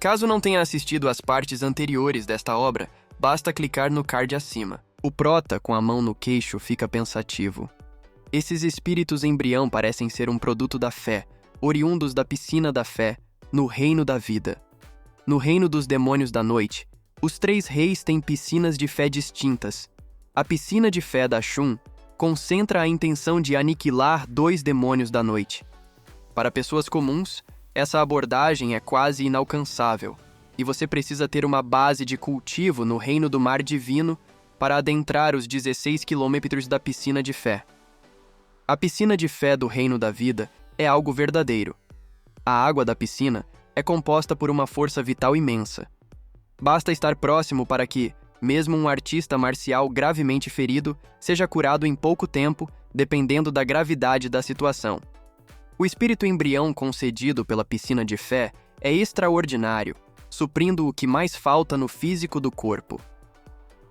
Caso não tenha assistido às partes anteriores desta obra, basta clicar no card acima. O prota, com a mão no queixo, fica pensativo. Esses espíritos embrião parecem ser um produto da fé, oriundos da piscina da fé, no reino da vida. No reino dos demônios da noite, os três reis têm piscinas de fé distintas. A piscina de fé da Shun concentra a intenção de aniquilar dois demônios da noite. Para pessoas comuns, essa abordagem é quase inalcançável, e você precisa ter uma base de cultivo no reino do mar divino para adentrar os 16 quilômetros da piscina de fé. A piscina de fé do reino da vida é algo verdadeiro. A água da piscina é composta por uma força vital imensa. Basta estar próximo para que, mesmo um artista marcial gravemente ferido, seja curado em pouco tempo, dependendo da gravidade da situação. O espírito embrião concedido pela piscina de fé é extraordinário, suprindo o que mais falta no físico do corpo.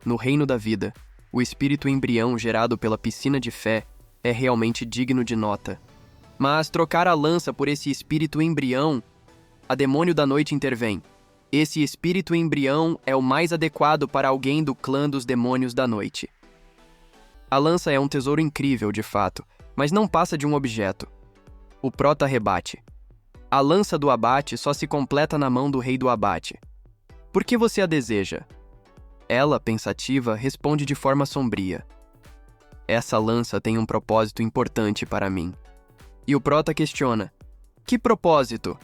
No reino da vida, o espírito embrião gerado pela piscina de fé é realmente digno de nota. Mas trocar a lança por esse espírito embrião, a demônio da noite intervém. Esse espírito embrião é o mais adequado para alguém do clã dos demônios da noite. A lança é um tesouro incrível, de fato, mas não passa de um objeto. O prota rebate. A lança do abate só se completa na mão do rei do abate. Por que você a deseja? Ela, pensativa, responde de forma sombria. Essa lança tem um propósito importante para mim. E o prota questiona. Que propósito?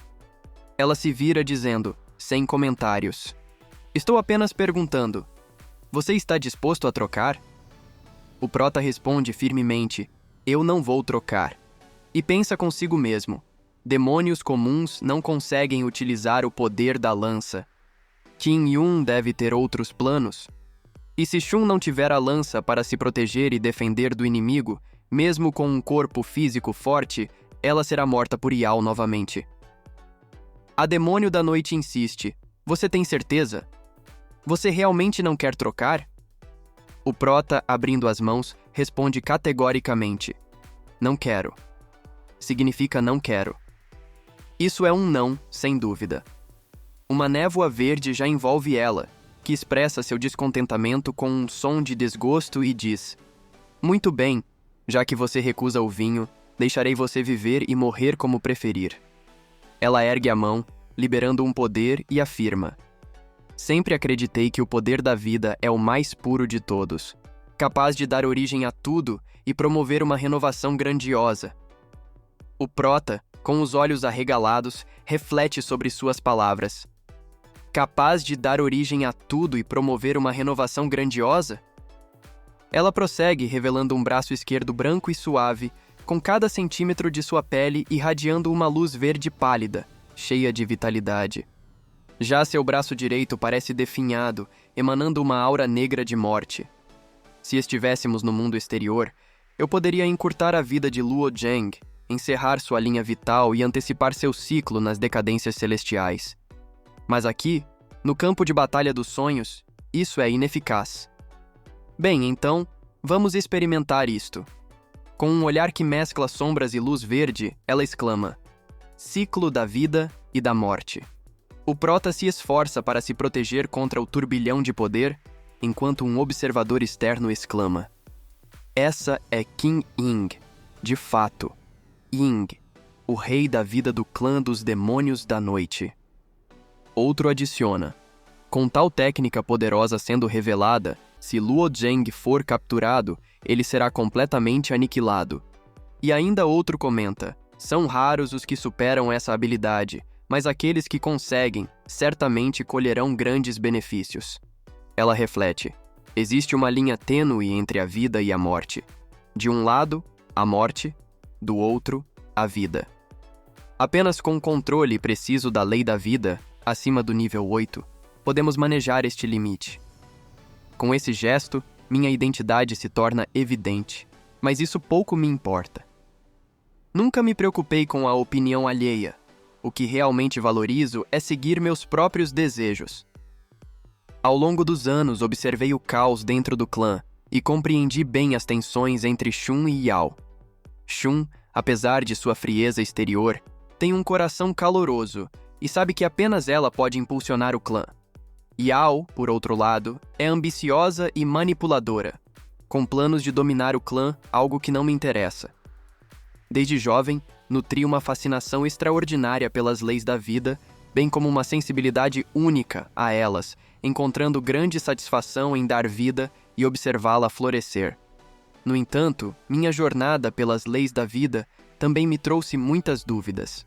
Ela se vira dizendo, sem comentários. Estou apenas perguntando. Você está disposto a trocar? O prota responde firmemente. Eu não vou trocar. E pensa consigo mesmo. Demônios comuns não conseguem utilizar o poder da lança. Qin Yun deve ter outros planos. E se Shun não tiver a lança para se proteger e defender do inimigo, mesmo com um corpo físico forte, ela será morta por Yao novamente. A demônio da noite insiste. Você tem certeza? Você realmente não quer trocar? O prota, abrindo as mãos, responde categoricamente. Não quero. Significa não quero. Isso é um não, sem dúvida. Uma névoa verde já envolve ela, que expressa seu descontentamento com um som de desgosto e diz: Muito bem, já que você recusa o vinho, deixarei você viver e morrer como preferir. Ela ergue a mão, liberando um poder e afirma: Sempre acreditei que o poder da vida é o mais puro de todos, capaz de dar origem a tudo e promover uma renovação grandiosa. O prota, com os olhos arregalados, reflete sobre suas palavras. Capaz de dar origem a tudo e promover uma renovação grandiosa? Ela prossegue, revelando um braço esquerdo branco e suave, com cada centímetro de sua pele irradiando uma luz verde pálida, cheia de vitalidade. Já seu braço direito parece definhado, emanando uma aura negra de morte. Se estivéssemos no mundo exterior, eu poderia encurtar a vida de Luo Zheng, encerrar sua linha vital e antecipar seu ciclo nas decadências celestiais. Mas aqui, no campo de batalha dos sonhos, isso é ineficaz. Bem, então, vamos experimentar isto. Com um olhar que mescla sombras e luz verde, ela exclama: Ciclo da vida e da morte. O prota se esforça para se proteger contra o turbilhão de poder, enquanto um observador externo exclama: Essa é Qin Ying, de fato. Ying, o rei da vida do clã dos demônios da noite. Outro adiciona: Com tal técnica poderosa sendo revelada, se Luo Zheng for capturado, ele será completamente aniquilado. E ainda outro comenta: São raros os que superam essa habilidade, mas aqueles que conseguem, certamente colherão grandes benefícios. Ela reflete: Existe uma linha tênue entre a vida e a morte. De um lado, a morte, do outro, a vida. Apenas com controle preciso da lei da vida, acima do nível 8, podemos manejar este limite. Com esse gesto, minha identidade se torna evidente, mas isso pouco me importa. Nunca me preocupei com a opinião alheia. O que realmente valorizo é seguir meus próprios desejos. Ao longo dos anos, observei o caos dentro do clã e compreendi bem as tensões entre Shun e Yao. Shun, apesar de sua frieza exterior, tem um coração caloroso e sabe que apenas ela pode impulsionar o clã. Yao, por outro lado, é ambiciosa e manipuladora, com planos de dominar o clã, algo que não me interessa. Desde jovem, nutri uma fascinação extraordinária pelas leis da vida, bem como uma sensibilidade única a elas, encontrando grande satisfação em dar vida e observá-la florescer. No entanto, minha jornada pelas leis da vida também me trouxe muitas dúvidas.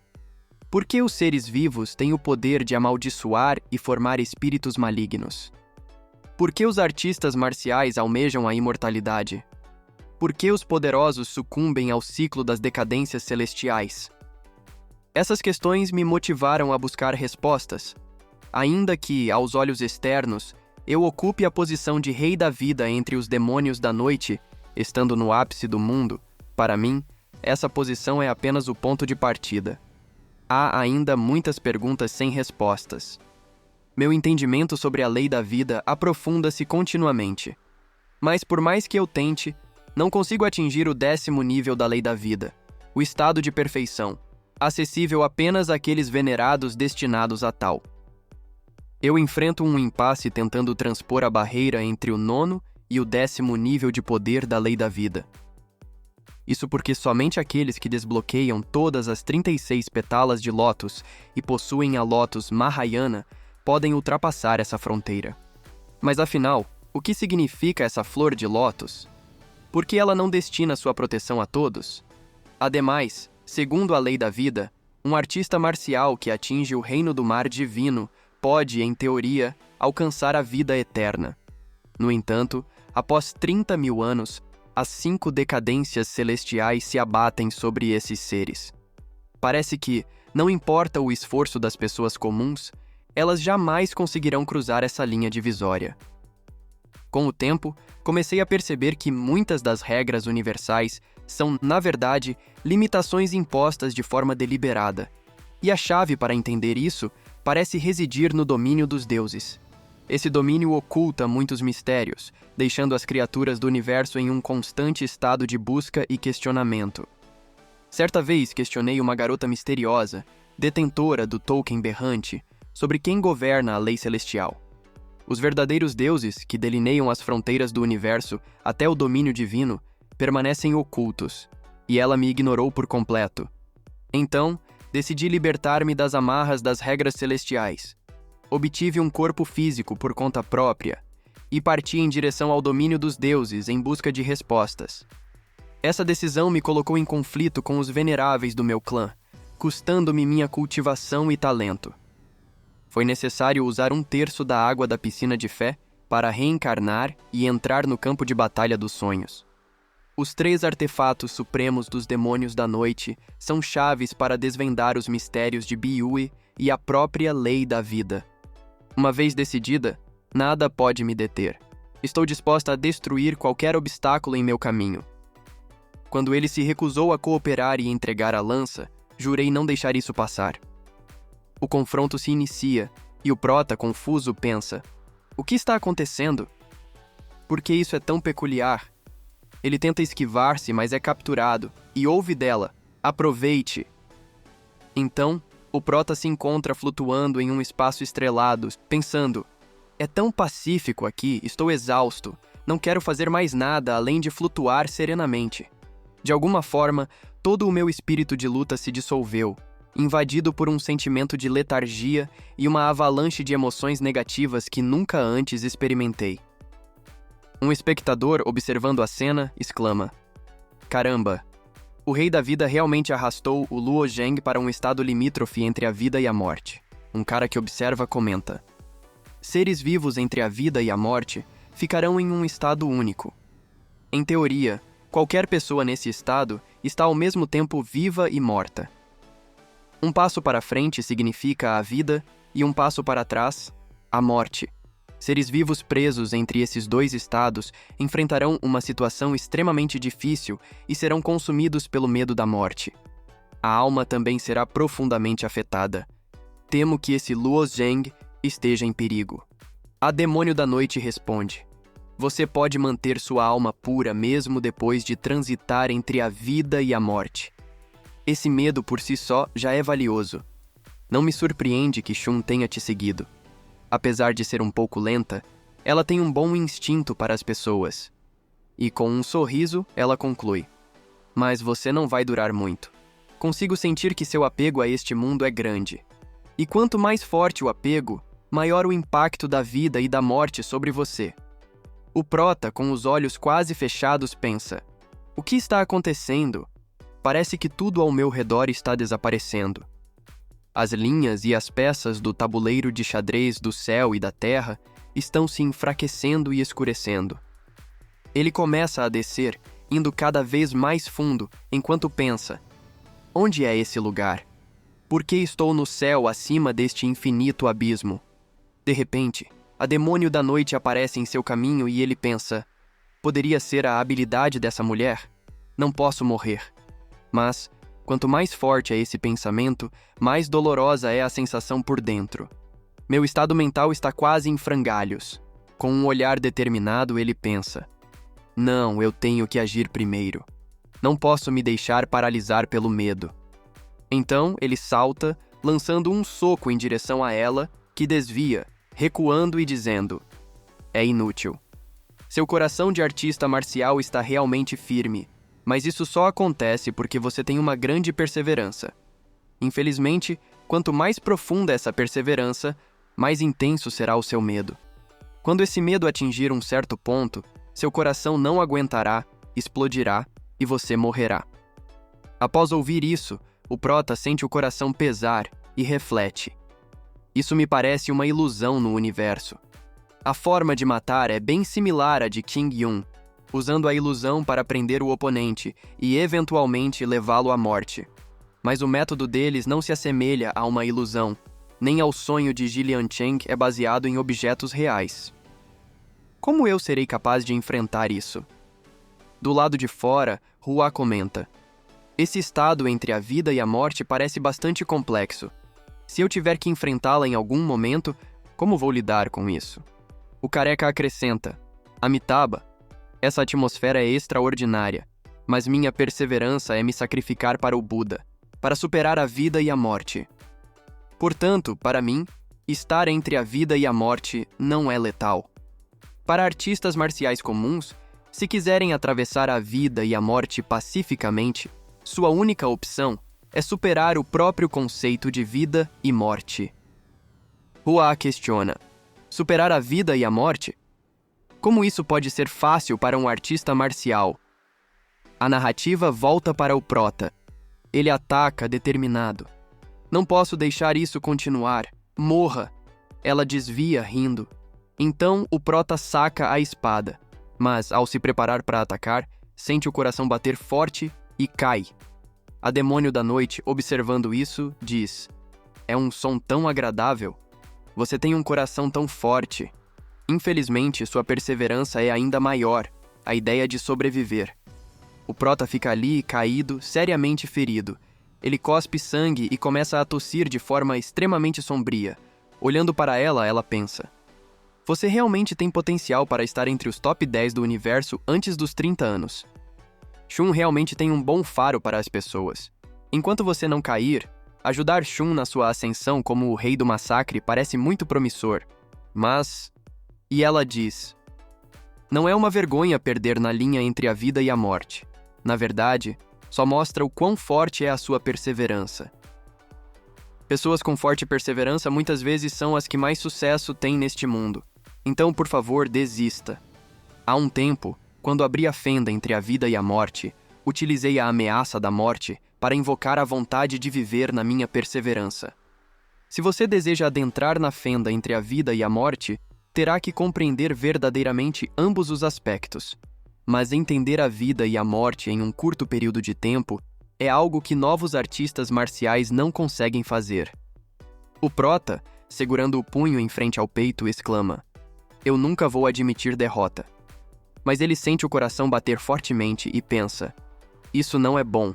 Por que os seres vivos têm o poder de amaldiçoar e formar espíritos malignos? Por que os artistas marciais almejam a imortalidade? Por que os poderosos sucumbem ao ciclo das decadências celestiais? Essas questões me motivaram a buscar respostas, ainda que, aos olhos externos, eu ocupe a posição de rei da vida entre os demônios da noite, estando no ápice do mundo. Para mim, essa posição é apenas o ponto de partida. Há ainda muitas perguntas sem respostas. Meu entendimento sobre a lei da vida aprofunda-se continuamente. Mas por mais que eu tente, não consigo atingir o 10º nível da lei da vida, o estado de perfeição, acessível apenas àqueles venerados destinados a tal. Eu enfrento um impasse tentando transpor a barreira entre o 9º e o 10º nível de poder da lei da vida. Isso porque somente aqueles que desbloqueiam todas as 36 pétalas de lótus e possuem a lótus Mahayana podem ultrapassar essa fronteira. Mas afinal, o que significa essa flor de lótus? Por que ela não destina sua proteção a todos? Ademais, segundo a lei da vida, um artista marcial que atinge o reino do mar divino pode, em teoria, alcançar a vida eterna. No entanto, após 30.000 anos, as 5 decadências celestiais se abatem sobre esses seres. Parece que, não importa o esforço das pessoas comuns, elas jamais conseguirão cruzar essa linha divisória. Com o tempo, comecei a perceber que muitas das regras universais são, na verdade, limitações impostas de forma deliberada. E a chave para entender isso parece residir no domínio dos deuses. Esse domínio oculta muitos mistérios, deixando as criaturas do universo em um constante estado de busca e questionamento. Certa vez questionei uma garota misteriosa, detentora do token berrante, sobre quem governa a lei celestial. Os verdadeiros deuses, que delineiam as fronteiras do universo até o domínio divino, permanecem ocultos, e ela me ignorou por completo. Então, decidi libertar-me das amarras das regras celestiais. Obtive um corpo físico por conta própria, e parti em direção ao domínio dos deuses em busca de respostas. Essa decisão me colocou em conflito com os veneráveis do meu clã, custando-me minha cultivação e talento. Foi necessário usar 1/3 da água da piscina de fé para reencarnar e entrar no campo de batalha dos sonhos. Os 3 artefatos supremos dos demônios da noite são chaves para desvendar os mistérios de Biyue e a própria lei da vida. Uma vez decidida, nada pode me deter. Estou disposta a destruir qualquer obstáculo em meu caminho. Quando ele se recusou a cooperar e entregar a lança, jurei não deixar isso passar. O confronto se inicia, e o prota, confuso, pensa: o que está acontecendo? Por que isso é tão peculiar? Ele tenta esquivar-se, mas é capturado, e ouve dela: aproveite! Então, o prota se encontra flutuando em um espaço estrelado, pensando: é tão pacífico aqui, estou exausto, não quero fazer mais nada além de flutuar serenamente. De alguma forma, todo o meu espírito de luta se dissolveu, invadido por um sentimento de letargia e uma avalanche de emoções negativas que nunca antes experimentei. Um espectador, observando a cena, exclama: caramba! O Rei da Vida realmente arrastou o Luo Zheng para um estado limítrofe entre a vida e a morte. Um cara que observa comenta: seres vivos entre a vida e a morte ficarão em um estado único. Em teoria, qualquer pessoa nesse estado está ao mesmo tempo viva e morta. Um passo para frente significa a vida e um passo para trás, a morte. Seres vivos presos entre esses 2 estados enfrentarão uma situação extremamente difícil e serão consumidos pelo medo da morte. A alma também será profundamente afetada. Temo que esse Luo Zheng esteja em perigo. A demônio da noite responde: você pode manter sua alma pura mesmo depois de transitar entre a vida e a morte. Esse medo por si só já é valioso. Não me surpreende que Shun tenha te seguido. Apesar de ser um pouco lenta, ela tem um bom instinto para as pessoas. E com um sorriso, ela conclui: mas você não vai durar muito. Consigo sentir que seu apego a este mundo é grande. E quanto mais forte o apego, maior o impacto da vida e da morte sobre você. O prota, com os olhos quase fechados, pensa: o que está acontecendo? Parece que tudo ao meu redor está desaparecendo. As linhas e as peças do tabuleiro de xadrez do céu e da terra estão se enfraquecendo e escurecendo. Ele começa a descer, indo cada vez mais fundo, enquanto pensa: onde é esse lugar? Por que estou no céu acima deste infinito abismo? De repente, a demônio da noite aparece em seu caminho e ele pensa: poderia ser a habilidade dessa mulher? Não posso morrer. Mas, quanto mais forte é esse pensamento, mais dolorosa é a sensação por dentro. Meu estado mental está quase em frangalhos. Com um olhar determinado, ele pensa: não, eu tenho que agir primeiro. Não posso me deixar paralisar pelo medo. Então, ele salta, lançando um soco em direção a ela, que desvia, recuando e dizendo: é inútil. Seu coração de artista marcial está realmente firme, mas isso só acontece porque você tem uma grande perseverança. Infelizmente, quanto mais profunda essa perseverança, mais intenso será o seu medo. Quando esse medo atingir um certo ponto, seu coração não aguentará, explodirá e você morrerá. Após ouvir isso, o prota sente o coração pesar e reflete: isso me parece uma ilusão no universo. A forma de matar é bem similar à de King Yun, usando a ilusão para prender o oponente e eventualmente levá-lo à morte. Mas o método deles não se assemelha a uma ilusão, nem ao sonho de Jilian Cheng é baseado em objetos reais. Como eu serei capaz de enfrentar isso? Do lado de fora, Hua comenta: esse estado entre a vida e a morte parece bastante complexo. Se eu tiver que enfrentá-la em algum momento, como vou lidar com isso? O careca acrescenta: Amitabha, essa atmosfera é extraordinária, mas minha perseverança é me sacrificar para o Buda, para superar a vida e a morte. Portanto, para mim, estar entre a vida e a morte não é letal. Para artistas marciais comuns, se quiserem atravessar a vida e a morte pacificamente, sua única opção é superar o próprio conceito de vida e morte. Hua questiona: superar a vida e a morte? Como isso pode ser fácil para um artista marcial? A narrativa volta para o prota. Ele ataca determinado. Não posso deixar isso continuar. Morra! Ela desvia rindo. Então o prota saca a espada, mas ao se preparar para atacar, sente o coração bater forte e cai. A demônio da noite, observando isso, diz: é um som tão agradável. Você tem um coração tão forte. Infelizmente, sua perseverança é ainda maior, a ideia de sobreviver. O prota fica ali, caído, seriamente ferido. Ele cospe sangue e começa a tossir de forma extremamente sombria. Olhando para ela, ela pensa: você realmente tem potencial para estar entre os top 10 do universo antes dos 30 anos. Shun realmente tem um bom faro para as pessoas. Enquanto você não cair, ajudar Shun na sua ascensão como o rei do massacre parece muito promissor. Mas... E ela diz: não é uma vergonha perder na linha entre a vida e a morte. Na verdade, só mostra o quão forte é a sua perseverança. Pessoas com forte perseverança muitas vezes são as que mais sucesso têm neste mundo. Então, por favor, desista. Há um tempo, quando abri a fenda entre a vida e a morte, utilizei a ameaça da morte para invocar a vontade de viver na minha perseverança. Se você deseja adentrar na fenda entre a vida e a morte, terá que compreender verdadeiramente ambos os aspectos. Mas entender a vida e a morte em um curto período de tempo é algo que novos artistas marciais não conseguem fazer. O prota, segurando o punho em frente ao peito, exclama: eu nunca vou admitir derrota. Mas ele sente o coração bater fortemente e pensa: isso não é bom.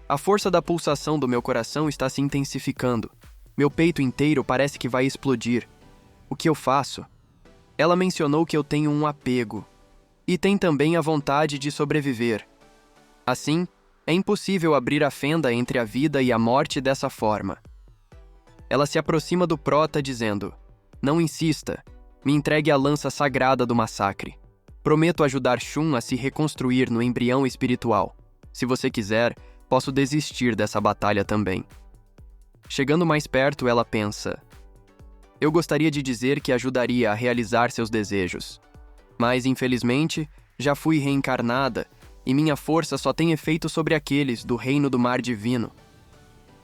A força da pulsação do meu coração está se intensificando. Meu peito inteiro parece que vai explodir. O que eu faço? Ela mencionou que eu tenho um apego. E tem também a vontade de sobreviver. Assim, é impossível abrir a fenda entre a vida e a morte dessa forma. Ela se aproxima do Prota dizendo: "Não insista, me entregue a lança sagrada do massacre. Prometo ajudar Shun a se reconstruir no embrião espiritual. Se você quiser, posso desistir dessa batalha também." Chegando mais perto, ela pensa: "Eu gostaria de dizer que ajudaria a realizar seus desejos. Mas, infelizmente, já fui reencarnada e minha força só tem efeito sobre aqueles do reino do mar divino.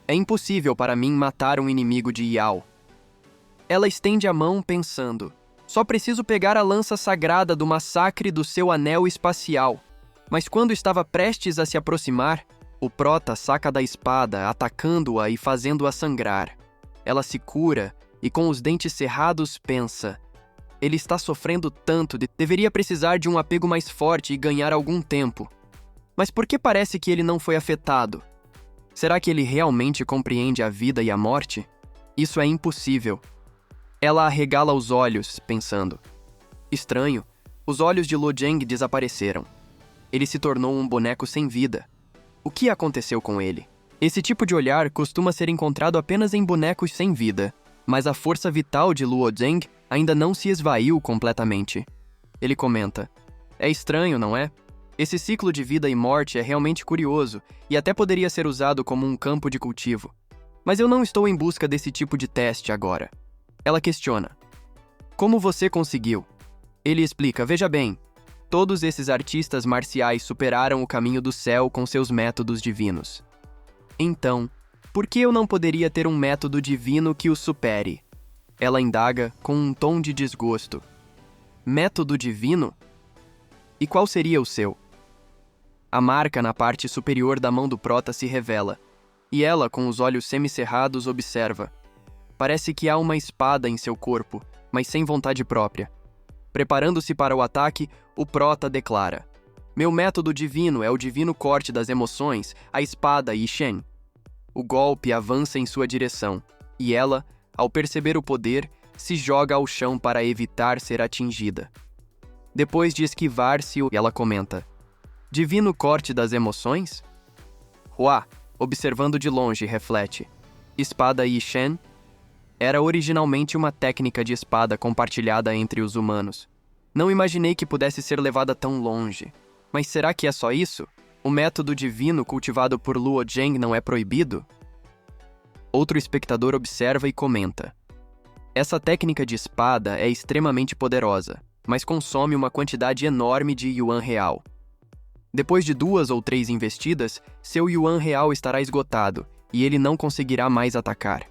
É impossível para mim matar um inimigo de Yao." Ela estende a mão pensando: "Só preciso pegar a lança sagrada do massacre do seu anel espacial." Mas quando estava prestes a se aproximar, o Prota saca da espada, atacando-a e fazendo-a sangrar. Ela se cura e, com os dentes cerrados, pensa: "Ele está sofrendo tanto, deveria precisar de um apego mais forte e ganhar algum tempo. Mas por que parece que ele não foi afetado? Será que ele realmente compreende a vida e a morte? Isso é impossível." Ela arregala os olhos, pensando. Estranho, os olhos de Luo Zheng desapareceram. Ele se tornou um boneco sem vida. O que aconteceu com ele? Esse tipo de olhar costuma ser encontrado apenas em bonecos sem vida, mas a força vital de Luo Zheng ainda não se esvaiu completamente. Ele comenta: "É estranho, não é? Esse ciclo de vida e morte é realmente curioso e até poderia ser usado como um campo de cultivo. Mas eu não estou em busca desse tipo de teste agora." Ela questiona: "Como você conseguiu?" Ele explica: "Veja bem, todos esses artistas marciais superaram o caminho do céu com seus métodos divinos. Então, por que eu não poderia ter um método divino que os supere?" Ela indaga com um tom de desgosto. "Método divino? E qual seria o seu?" A marca na parte superior da mão do Prota se revela, e ela, com os olhos semicerrados, observa. Parece que há uma espada em seu corpo, mas sem vontade própria. Preparando-se para o ataque, o Prota declara: "Meu método divino é o divino corte das emoções, a espada Yi Shen." O golpe avança em sua direção, e ela, ao perceber o poder, se joga ao chão para evitar ser atingida. Depois de esquivar-se, ela comenta: "Divino corte das emoções?" Hua, observando de longe, reflete: "Espada Yi Shen?" Era originalmente uma técnica de espada compartilhada entre os humanos. Não imaginei que pudesse ser levada tão longe. Mas será que é só isso? O método divino cultivado por Luo Zheng não é proibido? Outro espectador observa e comenta: "Essa técnica de espada é extremamente poderosa, mas consome uma quantidade enorme de yuan real. Depois de 2 ou 3 investidas, seu yuan real estará esgotado e ele não conseguirá mais atacar."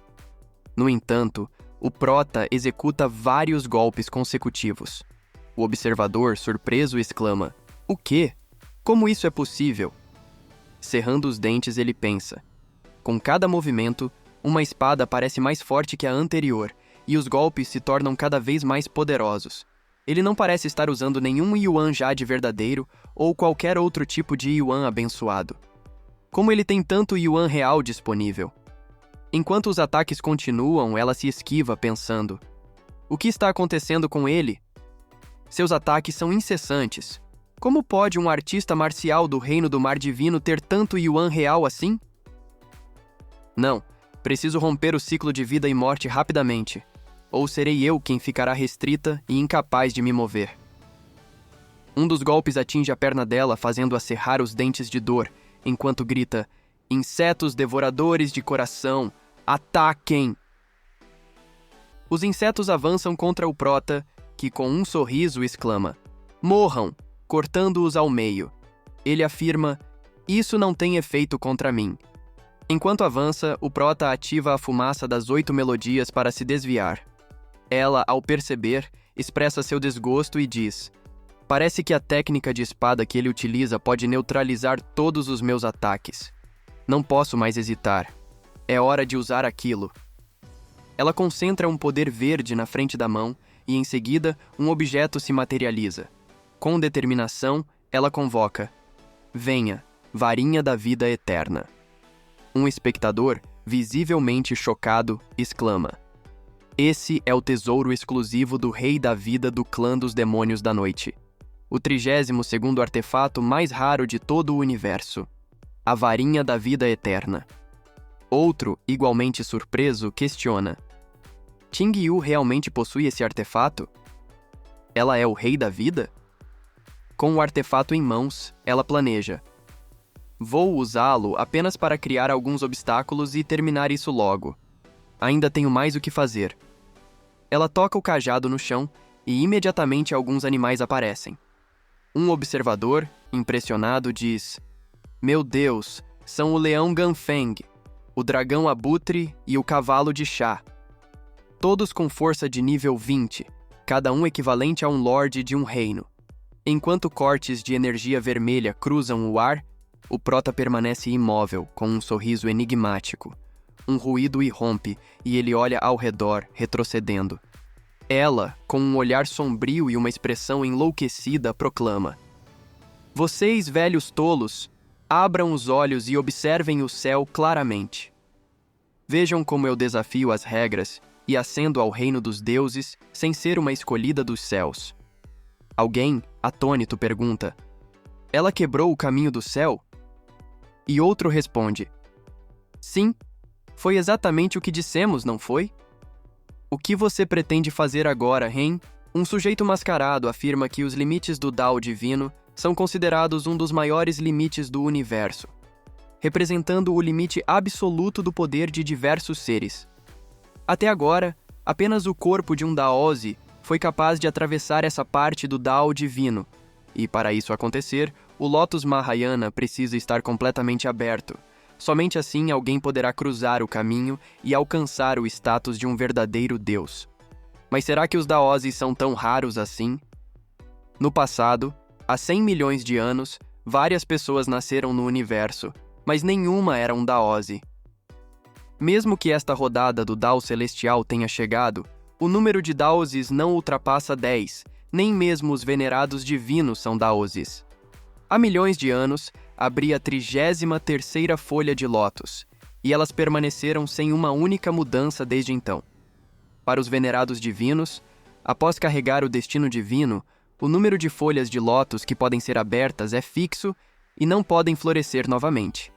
No entanto, o Prota executa vários golpes consecutivos. O observador, surpreso, exclama: "O quê? Como isso é possível?" Cerrando os dentes, ele pensa: com cada movimento, uma espada parece mais forte que a anterior, e os golpes se tornam cada vez mais poderosos. Ele não parece estar usando nenhum yuan jade verdadeiro ou qualquer outro tipo de yuan abençoado. Como ele tem tanto yuan real disponível? Enquanto os ataques continuam, ela se esquiva, pensando: o que está acontecendo com ele? Seus ataques são incessantes. Como pode um artista marcial do reino do mar divino ter tanto yuan real assim? Não, preciso romper o ciclo de vida e morte rapidamente, ou serei eu quem ficará restrita e incapaz de me mover. Um dos golpes atinge a perna dela, fazendo-a cerrar os dentes de dor, enquanto grita: "Insetos devoradores de coração, ataquem!" Os insetos avançam contra o Prota, que com um sorriso exclama: "Morram!", cortando-os ao meio. Ele afirma: "Isso não tem efeito contra mim." Enquanto avança, o Prota ativa a fumaça das 8 melodias para se desviar. Ela, ao perceber, expressa seu desgosto e diz: "Parece que a técnica de espada que ele utiliza pode neutralizar todos os meus ataques. Não posso mais hesitar. É hora de usar aquilo." Ela concentra um poder verde na frente da mão e, em seguida, um objeto se materializa. Com determinação, ela convoca: "Venha, varinha da vida eterna." Um espectador, visivelmente chocado, exclama: "Esse é o tesouro exclusivo do Rei da Vida do Clã dos Demônios da Noite. O 32º artefato mais raro de todo o universo. A Varinha da Vida Eterna." Outro, igualmente surpreso, questiona: Ting Yu realmente possui esse artefato? Ela é o rei da vida? Com o artefato em mãos, ela planeja: vou usá-lo apenas para criar alguns obstáculos e terminar isso logo. Ainda tenho mais o que fazer. Ela toca o cajado no chão e imediatamente alguns animais aparecem. Um observador, impressionado, diz: meu Deus, são o leão Ganfeng, o dragão abutre e o cavalo de chá. Todos com força de nível 20, cada um equivalente a um lorde de um reino. Enquanto cortes de energia vermelha cruzam o ar, o prota permanece imóvel, com um sorriso enigmático. Um ruído irrompe e ele olha ao redor, retrocedendo. Ela, com um olhar sombrio e uma expressão enlouquecida, proclama: vocês, velhos tolos, abram os olhos e observem o céu claramente. Vejam como eu desafio as regras e ascendo ao reino dos deuses sem ser uma escolhida dos céus. Alguém, atônito, pergunta: ela quebrou o caminho do céu? E outro responde: sim, foi exatamente o que dissemos, não foi? O que você pretende fazer agora, Ren? Um sujeito mascarado afirma que os limites do Dao divino são considerados um dos maiores limites do universo, representando o limite absoluto do poder de diversos seres. Até agora, apenas o corpo de um Daozi foi capaz de atravessar essa parte do Dao divino, e para isso acontecer, o Lotus Mahayana precisa estar completamente aberto. Somente assim alguém poderá cruzar o caminho e alcançar o status de um verdadeiro Deus. Mas será que os Daozis são tão raros assim? No passado, há 100 milhões de anos, várias pessoas nasceram no universo, mas nenhuma era um Daozi. Mesmo que esta rodada do Dao Celestial tenha chegado, o número de Daozis não ultrapassa 10, nem mesmo os venerados divinos são Daozis. Há milhões de anos, abri a 33ª folha de lótus, e elas permaneceram sem uma única mudança desde então. Para os venerados divinos, após carregar o destino divino, o número de folhas de lótus que podem ser abertas é fixo e não podem florescer novamente.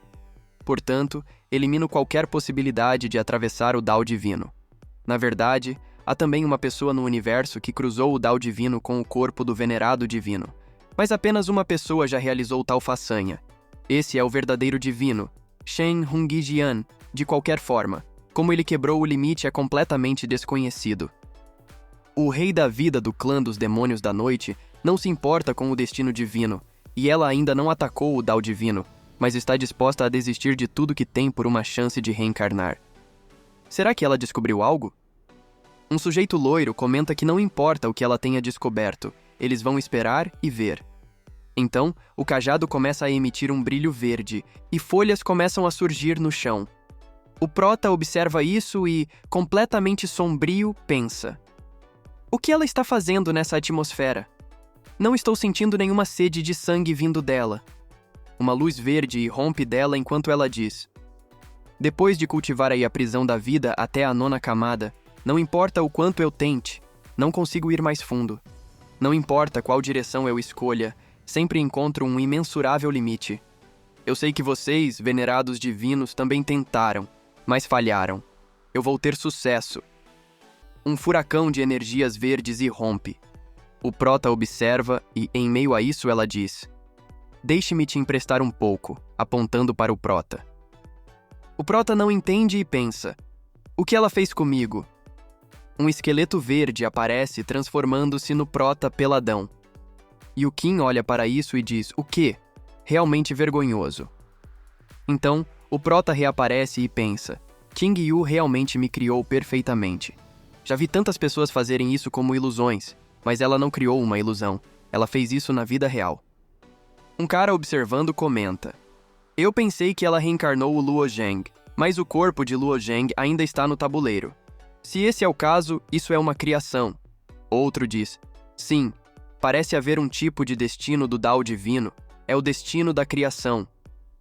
Portanto, elimino qualquer possibilidade de atravessar o Dao divino. Na verdade, há também uma pessoa no universo que cruzou o Dao divino com o corpo do venerado divino. Mas apenas uma pessoa já realizou tal façanha. Esse é o verdadeiro divino, Shen Hongjian, de qualquer forma. Como ele quebrou o limite é completamente desconhecido. O rei da vida do clã dos demônios da noite não se importa com o destino divino, e ela ainda não atacou o Dao divino, mas está disposta a desistir de tudo que tem por uma chance de reencarnar. Será que ela descobriu algo? Um sujeito loiro comenta que não importa o que ela tenha descoberto, eles vão esperar e ver. Então, o cajado começa a emitir um brilho verde, e folhas começam a surgir no chão. O prota observa isso e, completamente sombrio, pensa: o que ela está fazendo nessa atmosfera? Não estou sentindo nenhuma sede de sangue vindo dela. Uma luz verde irrompe dela enquanto ela diz: depois de cultivar aí a prisão da vida até a 9ª camada, não importa o quanto eu tente, não consigo ir mais fundo. Não importa qual direção eu escolha, sempre encontro um imensurável limite. Eu sei que vocês, venerados divinos, também tentaram, mas falharam. Eu vou ter sucesso. Um furacão de energias verdes irrompe. O prota observa e, em meio a isso, ela diz: deixe-me te emprestar um pouco, apontando para o prota. O prota não entende e pensa: o que ela fez comigo? Um esqueleto verde aparece transformando-se no prota peladão. E o Qin olha para isso e diz: o quê? Realmente vergonhoso. Então, o prota reaparece e pensa: Ting Yu realmente me criou perfeitamente. Já vi tantas pessoas fazerem isso como ilusões, mas ela não criou uma ilusão. Ela fez isso na vida real. Um cara observando comenta: eu pensei que ela reencarnou o Luo Zheng, mas o corpo de Luo Zheng ainda está no tabuleiro. Se esse é o caso, isso é uma criação. Outro diz: sim, parece haver um tipo de destino do Dao divino. É o destino da criação.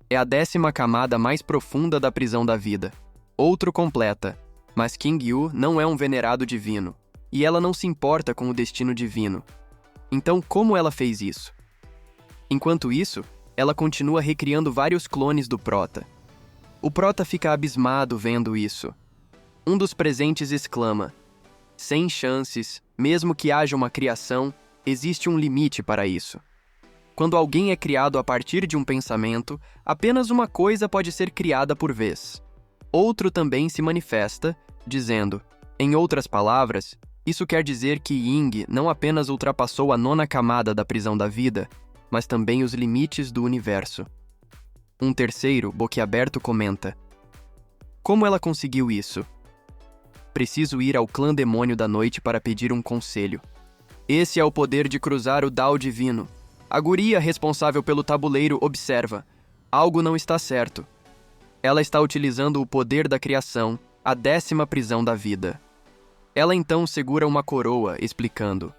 É a 10ª camada mais profunda da prisão da vida. Outro completa: mas Ting Yu não é um venerado divino, e ela não se importa com o destino divino. Então, como ela fez isso? Enquanto isso, ela continua recriando vários clones do prota. O prota fica abismado vendo isso. Um dos presentes exclama: sem chances, mesmo que haja uma criação, existe um limite para isso. Quando alguém é criado a partir de um pensamento, apenas uma coisa pode ser criada por vez. Outro também se manifesta, dizendo: em outras palavras, isso quer dizer que Ying não apenas ultrapassou a 9ª camada da prisão da vida, mas também os limites do universo. Um terceiro, boquiaberto, comenta: como ela conseguiu isso? Preciso ir ao clã demônio da noite para pedir um conselho. Esse é o poder de cruzar o Dao divino. A guria responsável pelo tabuleiro observa: algo não está certo. Ela está utilizando o poder da criação, a 10ª prisão da vida. Ela então segura uma coroa, explicando: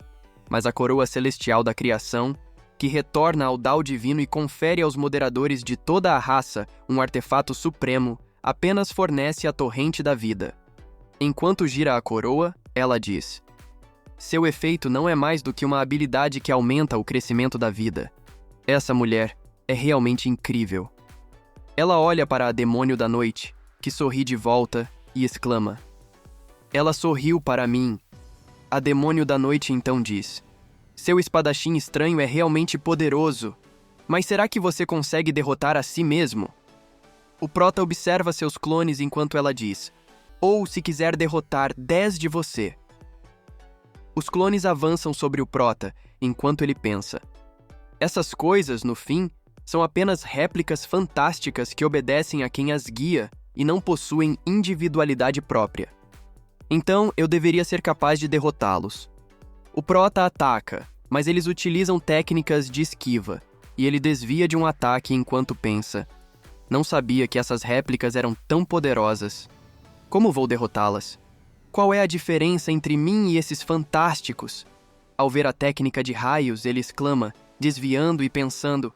mas a coroa celestial da criação, que retorna ao Dao divino e confere aos moderadores de toda a raça um artefato supremo, apenas fornece a torrente da vida. Enquanto gira a coroa, ela diz: seu efeito não é mais do que uma habilidade que aumenta o crescimento da vida. Essa mulher é realmente incrível. Ela olha para a demônio da noite, que sorri de volta, e exclama: ela sorriu para mim. A demônio da noite então diz: seu espadachim estranho é realmente poderoso, mas será que você consegue derrotar a si mesmo? O prota observa seus clones enquanto ela diz: ou se quiser derrotar 10 de você. Os clones avançam sobre o prota, enquanto ele pensa: essas coisas, no fim, são apenas réplicas fantásticas que obedecem a quem as guia e não possuem individualidade própria. Então, eu deveria ser capaz de derrotá-los. O prota ataca, mas eles utilizam técnicas de esquiva, e ele desvia de um ataque enquanto pensa: não sabia que essas réplicas eram tão poderosas. Como vou derrotá-las? Qual é a diferença entre mim e esses fantásticos? Ao ver a técnica de raios, ele exclama, desviando e pensando: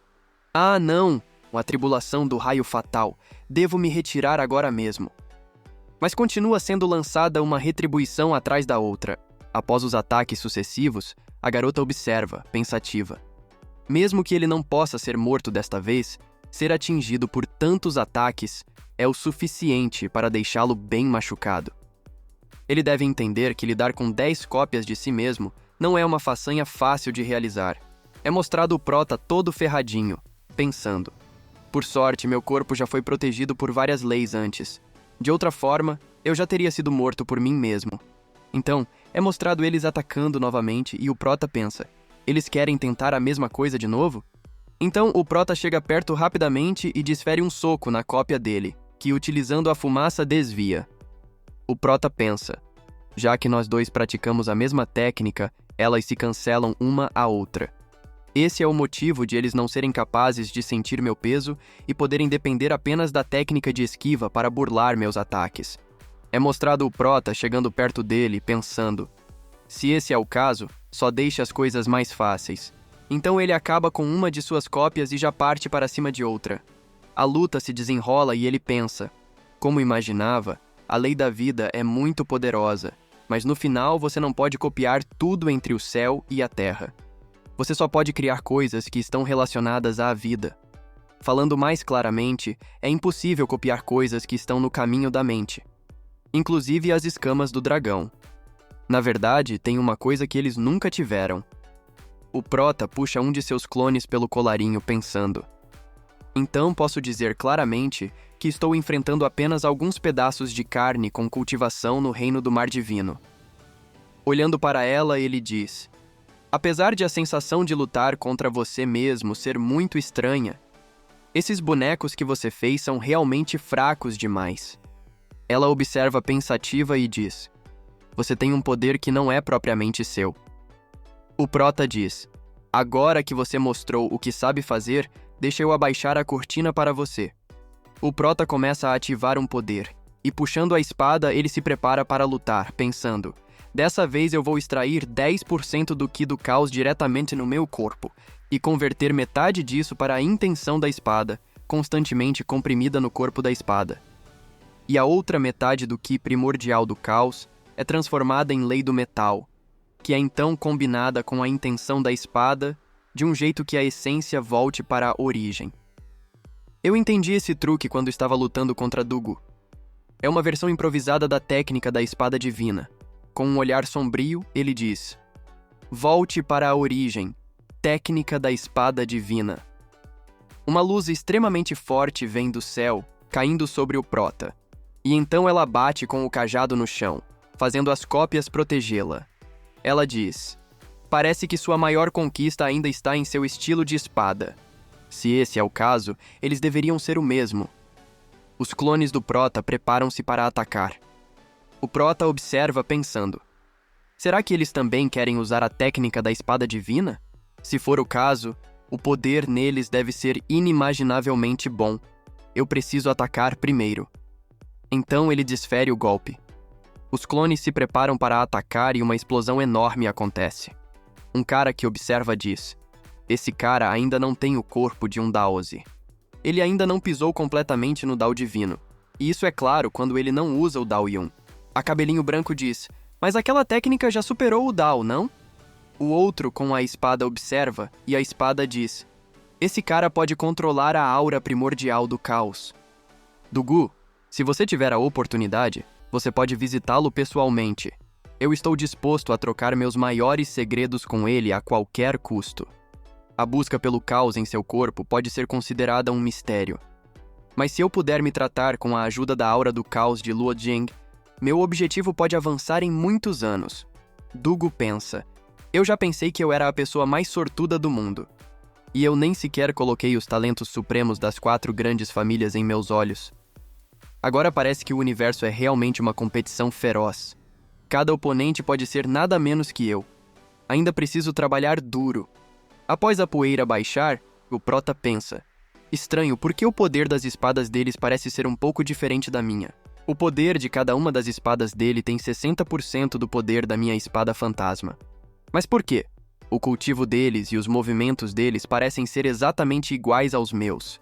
ah, não! A tribulação do raio fatal. Devo me retirar agora mesmo. Mas continua sendo lançada uma retribuição atrás da outra. Após os ataques sucessivos, a garota observa, pensativa. Mesmo que ele não possa ser morto desta vez, ser atingido por tantos ataques é o suficiente para deixá-lo bem machucado. Ele deve entender que lidar com 10 cópias de si mesmo não é uma façanha fácil de realizar. É mostrado o prota todo ferradinho, pensando: por sorte, meu corpo já foi protegido por várias leis antes. De outra forma, eu já teria sido morto por mim mesmo. Então, é mostrado eles atacando novamente e o prota pensa: eles querem tentar a mesma coisa de novo? Então, o prota chega perto rapidamente e desfere um soco na cópia dele, que, utilizando a fumaça, desvia. O prota pensa: já que nós dois praticamos a mesma técnica, elas se cancelam uma à outra. Esse é o motivo de eles não serem capazes de sentir meu peso e poderem depender apenas da técnica de esquiva para burlar meus ataques. É mostrado o prota chegando perto dele, pensando: se esse é o caso, só deixe as coisas mais fáceis. Então ele acaba com uma de suas cópias e já parte para cima de outra. A luta se desenrola e ele pensa: como imaginava, a lei da vida é muito poderosa, mas no final você não pode copiar tudo entre o céu e a terra. Você só pode criar coisas que estão relacionadas à vida. Falando mais claramente, é impossível copiar coisas que estão no caminho da mente, inclusive as escamas do dragão. Na verdade, tem uma coisa que eles nunca tiveram. O prota puxa um de seus clones pelo colarinho, pensando: então posso dizer claramente que estou enfrentando apenas alguns pedaços de carne com cultivação no reino do mar divino. Olhando para ela, ele diz: apesar de a sensação de lutar contra você mesmo ser muito estranha, esses bonecos que você fez são realmente fracos demais. Ela observa pensativa e diz: você tem um poder que não é propriamente seu. O prota diz: agora que você mostrou o que sabe fazer, deixa eu abaixar a cortina para você. O prota começa a ativar um poder, e puxando a espada ele se prepara para lutar, pensando: dessa vez eu vou extrair 10% do Ki do caos diretamente no meu corpo, e converter metade disso para a intenção da espada, constantemente comprimida no corpo da espada. E a outra metade do Ki primordial do caos é transformada em lei do metal, que é então combinada com a intenção da espada, de um jeito que a essência volte para a origem. Eu entendi esse truque quando estava lutando contra Dugu. É uma versão improvisada da técnica da espada divina. Com um olhar sombrio, ele diz: volte para a origem, técnica da espada divina. Uma luz extremamente forte vem do céu, caindo sobre o prota. E então ela bate com o cajado no chão, fazendo as cópias protegê-la. Ela diz: parece que sua maior conquista ainda está em seu estilo de espada. Se esse é o caso, eles deveriam ser o mesmo. Os clones do prota preparam-se para atacar. O prota observa pensando: será que eles também querem usar a técnica da espada divina? Se for o caso, o poder neles deve ser inimaginavelmente bom. Eu preciso atacar primeiro. Então ele desfere o golpe. Os clones se preparam para atacar e uma explosão enorme acontece. Um cara que observa diz: esse cara ainda não tem o corpo de um Daozi. Ele ainda não pisou completamente no Dao divino. E isso é claro quando ele não usa o Dao Yun. A cabelinho branco diz: mas aquela técnica já superou o Dao, não? O outro com a espada observa e a espada diz: esse cara pode controlar a aura primordial do caos. Dugu, se você tiver a oportunidade, você pode visitá-lo pessoalmente. Eu estou disposto a trocar meus maiores segredos com ele a qualquer custo. A busca pelo caos em seu corpo pode ser considerada um mistério. Mas se eu puder me tratar com a ajuda da aura do caos de Luo Zheng, meu objetivo pode avançar em muitos anos. Dugu pensa: eu já pensei que eu era a pessoa mais sortuda do mundo. E eu nem sequer coloquei os talentos supremos das 4 grandes famílias em meus olhos. Agora parece que o universo é realmente uma competição feroz. Cada oponente pode ser nada menos que eu. Ainda preciso trabalhar duro. Após a poeira baixar, o prota pensa: estranho, por que o poder das espadas deles parece ser um pouco diferente da minha? O poder de cada uma das espadas dele tem 60% do poder da minha espada fantasma. Mas por quê? O cultivo deles e os movimentos deles parecem ser exatamente iguais aos meus.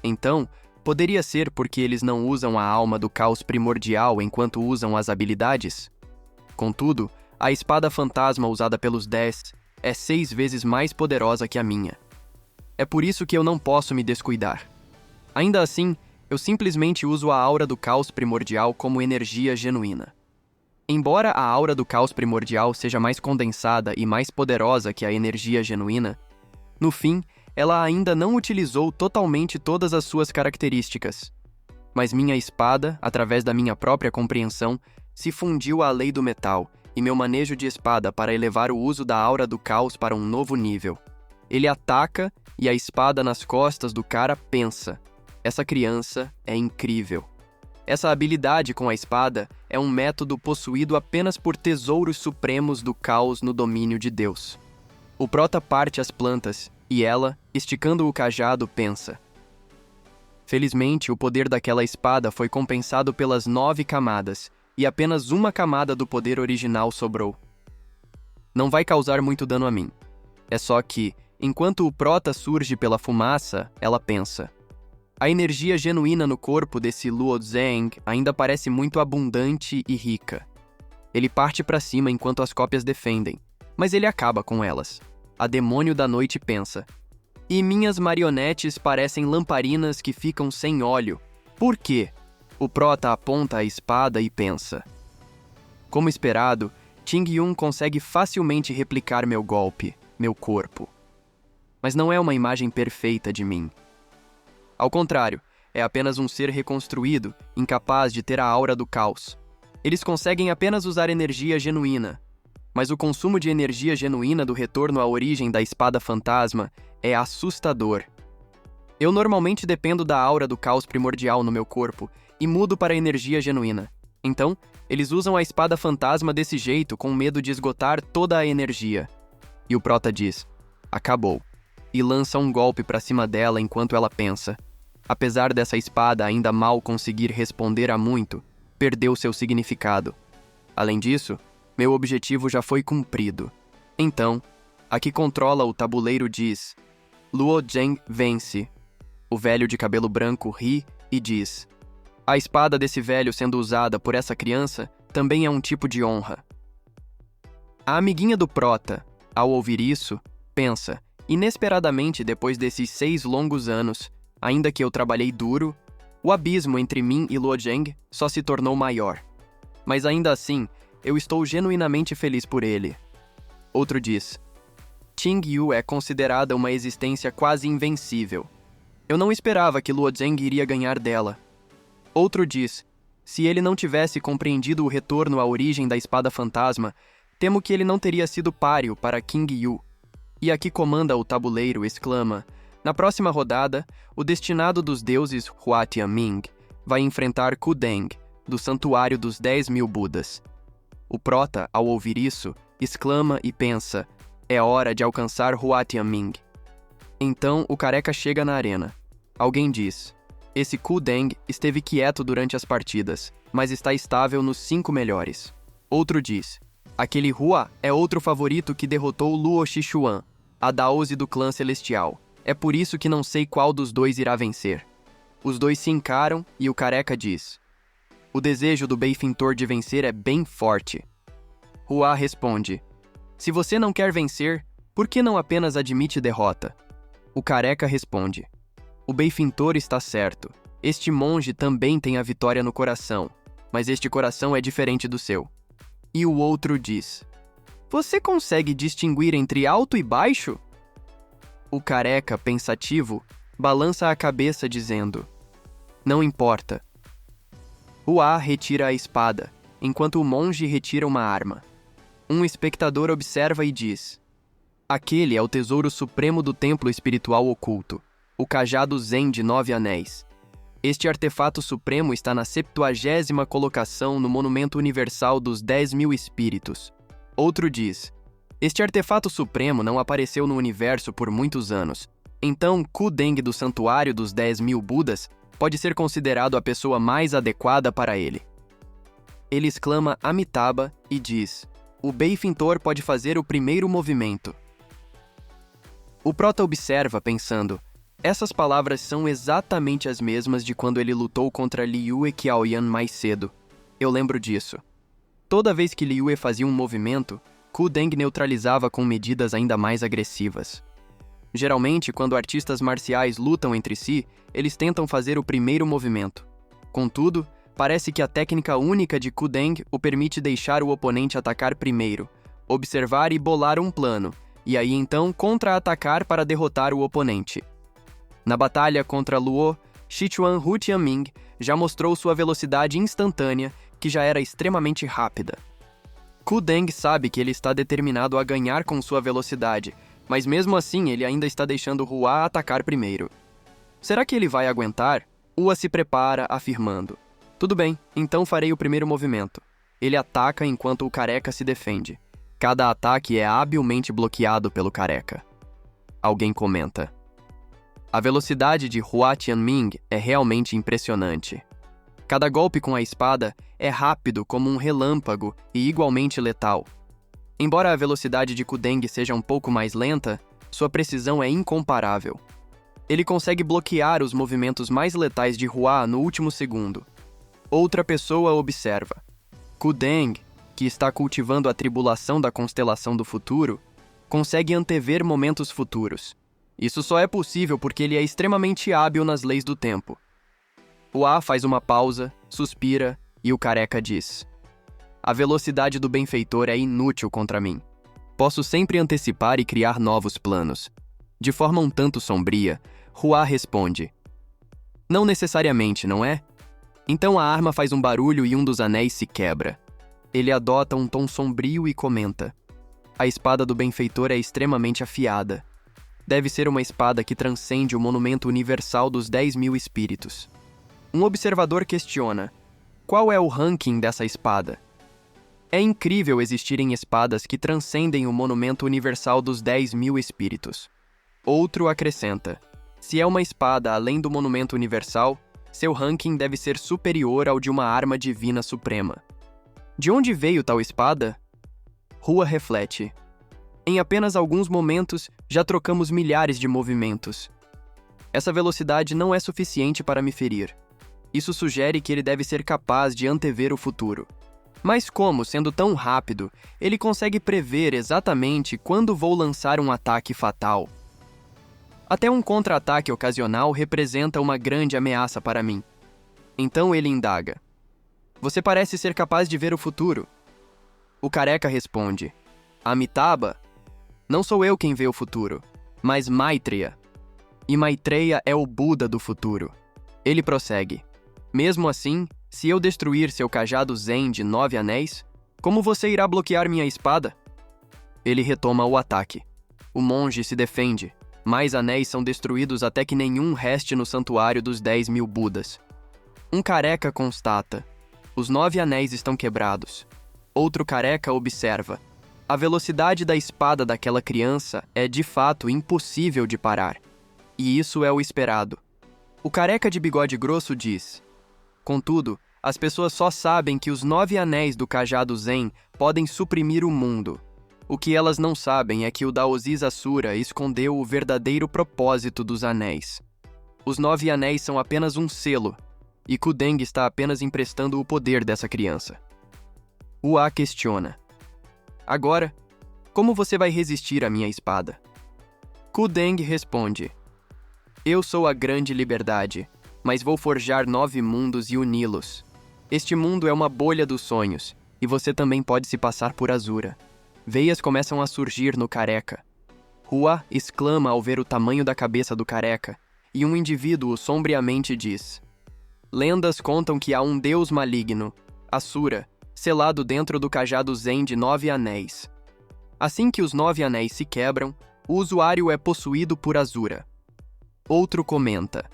Então, poderia ser porque eles não usam a alma do caos primordial enquanto usam as habilidades? Contudo, a espada fantasma usada pelos 10 é 6 vezes mais poderosa que a minha. É por isso que eu não posso me descuidar. Ainda assim, eu simplesmente uso a aura do caos primordial como energia genuína. Embora a aura do caos primordial seja mais condensada e mais poderosa que a energia genuína, no fim, ela ainda não utilizou totalmente todas as suas características. Mas minha espada, através da minha própria compreensão, se fundiu à lei do metal, e meu manejo de espada para elevar o uso da aura do caos para um novo nível. Ele ataca e a espada nas costas do cara pensa: essa criança é incrível. Essa habilidade com a espada é um método possuído apenas por tesouros supremos do caos no domínio de Deus. O prota parte as plantas e ela, esticando o cajado, pensa: felizmente, o poder daquela espada foi compensado pelas 9 camadas e apenas uma camada do poder original sobrou. Não vai causar muito dano a mim. É só que, enquanto o prota surge pela fumaça, ela pensa: a energia genuína no corpo desse Luo Zheng ainda parece muito abundante e rica. Ele parte para cima enquanto as cópias defendem, mas ele acaba com elas. A demônio da noite pensa: e minhas marionetes parecem lamparinas que ficam sem óleo. Por quê? O prota aponta a espada e pensa: como esperado, Ting Yun consegue facilmente replicar meu golpe, meu corpo. Mas não é uma imagem perfeita de mim. Ao contrário, é apenas um ser reconstruído, incapaz de ter a aura do caos. Eles conseguem apenas usar energia genuína. Mas o consumo de energia genuína do retorno à origem da espada fantasma é assustador. Eu normalmente dependo da aura do caos primordial no meu corpo e mudo para a energia genuína. Então, eles usam a espada fantasma desse jeito com medo de esgotar toda a energia. E o prota diz: acabou. E lança um golpe para cima dela enquanto ela pensa. Apesar dessa espada ainda mal conseguir responder a muito, perdeu seu significado. Além disso, meu objetivo já foi cumprido. Então, a que controla o tabuleiro diz: Luo Zheng vence. O velho de cabelo branco ri e diz: a espada desse velho sendo usada por essa criança também é um tipo de honra. A amiguinha do prota, ao ouvir isso, pensa: inesperadamente depois desses 6 longos anos, Ainda que eu trabalhei duro, o abismo entre mim e Luozheng só se tornou maior. Mas ainda assim, eu estou genuinamente feliz por ele. Outro diz: Qing Yu é considerada uma existência quase invencível. Eu não esperava que Luozheng iria ganhar dela. Outro diz: se ele não tivesse compreendido o retorno à origem da espada fantasma, temo que ele não teria sido páreo para Qing Yu. E a que comanda o tabuleiro exclama: na próxima rodada, o destinado dos deuses Hua Tianming vai enfrentar Ku Deng, do Santuário dos 10.000 Budas. O prota, ao ouvir isso, exclama e pensa: é hora de alcançar Hua Tianming. Então o careca chega na arena. Alguém diz: esse Ku Deng esteve quieto durante as partidas, mas está estável nos 5 melhores. Outro diz: aquele Hua é outro favorito que derrotou Luo Xixuan, a Daozi do clã celestial. É por isso que não sei qual dos dois irá vencer. Os dois se encaram e o careca diz: o desejo do benfeitor de vencer é bem forte. Hua responde: se você não quer vencer, por que não apenas admite derrota? O careca responde: o benfeitor está certo. Este monge também tem a vitória no coração, mas este coração é diferente do seu. E o outro diz: você consegue distinguir entre alto e baixo? O careca, pensativo, balança a cabeça dizendo: não importa. Hua retira a espada, enquanto o monge retira uma arma. Um espectador observa e diz: aquele é o tesouro supremo do templo espiritual oculto, o cajado Zen de 9 anéis. Este artefato supremo está na 70ª colocação no Monumento Universal dos 10.000 Espíritos. Outro diz: este artefato supremo não apareceu no universo por muitos anos. Então, Ku Deng do Santuário dos 10.000 Budas pode ser considerado a pessoa mais adequada para ele. Ele exclama Amitabha e diz: o benfeitor pode fazer o primeiro movimento. O prota observa, pensando: essas palavras são exatamente as mesmas de quando ele lutou contra Liyue Qiaoyan mais cedo. Eu lembro disso. Toda vez que Liyue fazia um movimento, Ku Deng neutralizava com medidas ainda mais agressivas. Geralmente, quando artistas marciais lutam entre si, eles tentam fazer o primeiro movimento. Contudo, parece que a técnica única de Ku Deng o permite deixar o oponente atacar primeiro, observar e bolar um plano, e aí então contra-atacar para derrotar o oponente. Na batalha contra Luo, Xixuan Hu Tianming já mostrou sua velocidade instantânea, que já era extremamente rápida. Ku Deng sabe que ele está determinado a ganhar com sua velocidade, mas mesmo assim ele ainda está deixando Hua atacar primeiro. Será que ele vai aguentar? Hua se prepara, afirmando: tudo bem, então farei o primeiro movimento. Ele ataca enquanto o careca se defende. Cada ataque é habilmente bloqueado pelo careca. Alguém comenta: a velocidade de Hua Tianming é realmente impressionante. Cada golpe com a espada é rápido como um relâmpago e igualmente letal. Embora a velocidade de Ku Deng seja um pouco mais lenta, sua precisão é incomparável. Ele consegue bloquear os movimentos mais letais de Hua no último segundo. Outra pessoa observa: Ku Deng, que está cultivando a tribulação da constelação do futuro, consegue antever momentos futuros. Isso só é possível porque ele é extremamente hábil nas leis do tempo. Hua faz uma pausa, suspira e o careca diz: a velocidade do benfeitor é inútil contra mim. Posso sempre antecipar e criar novos planos. De forma um tanto sombria, Hua responde: não necessariamente, não é? Então a arma faz um barulho e um dos anéis se quebra. Ele adota um tom sombrio e comenta: a espada do benfeitor é extremamente afiada. Deve ser uma espada que transcende o monumento universal dos 10.000 espíritos. Um observador questiona: qual é o ranking dessa espada? É incrível existirem espadas que transcendem o monumento universal dos 10.000 espíritos. Outro acrescenta: se é uma espada além do monumento universal, seu ranking deve ser superior ao de uma arma divina suprema. De onde veio tal espada? Hua reflete: em apenas alguns momentos, já trocamos milhares de movimentos. Essa velocidade não é suficiente para me ferir. Isso sugere que ele deve ser capaz de antever o futuro. Mas como, sendo tão rápido, ele consegue prever exatamente quando vou lançar um ataque fatal? Até um contra-ataque ocasional representa uma grande ameaça para mim. Então ele indaga: Você parece ser capaz de ver o futuro. O careca responde: Amitabha, não sou eu quem vê o futuro, mas Maitreya. E Maitreya é o Buda do futuro. Ele prossegue: Mesmo assim, se eu destruir seu cajado Zen de 9 anéis, como você irá bloquear minha espada? Ele retoma o ataque. O monge se defende. Mais anéis são destruídos até que nenhum reste no santuário dos 10.000 Budas. Um careca constata: Os 9 anéis estão quebrados. Outro careca observa: A velocidade da espada daquela criança é de fato impossível de parar. E isso é o esperado. O careca de bigode grosso diz: Contudo, as pessoas só sabem que os 9 anéis do cajado Zen podem suprimir o mundo. O que elas não sabem é que o Daoziz Asura escondeu o verdadeiro propósito dos anéis. Os 9 anéis são apenas um selo, e Kudeng está apenas emprestando o poder dessa criança. Hua questiona: Agora, como você vai resistir à minha espada? Kudeng responde: Eu sou a grande liberdade, mas vou forjar 9 mundos e uni-los. Este mundo é uma bolha dos sonhos, e você também pode se passar por Asura. Veias começam a surgir no careca. Hua exclama ao ver o tamanho da cabeça do careca, e um indivíduo sombriamente diz: Lendas contam que há um deus maligno, Asura, selado dentro do cajado Zen de 9 anéis. Assim que os 9 anéis se quebram, o usuário é possuído por Asura. Outro comenta: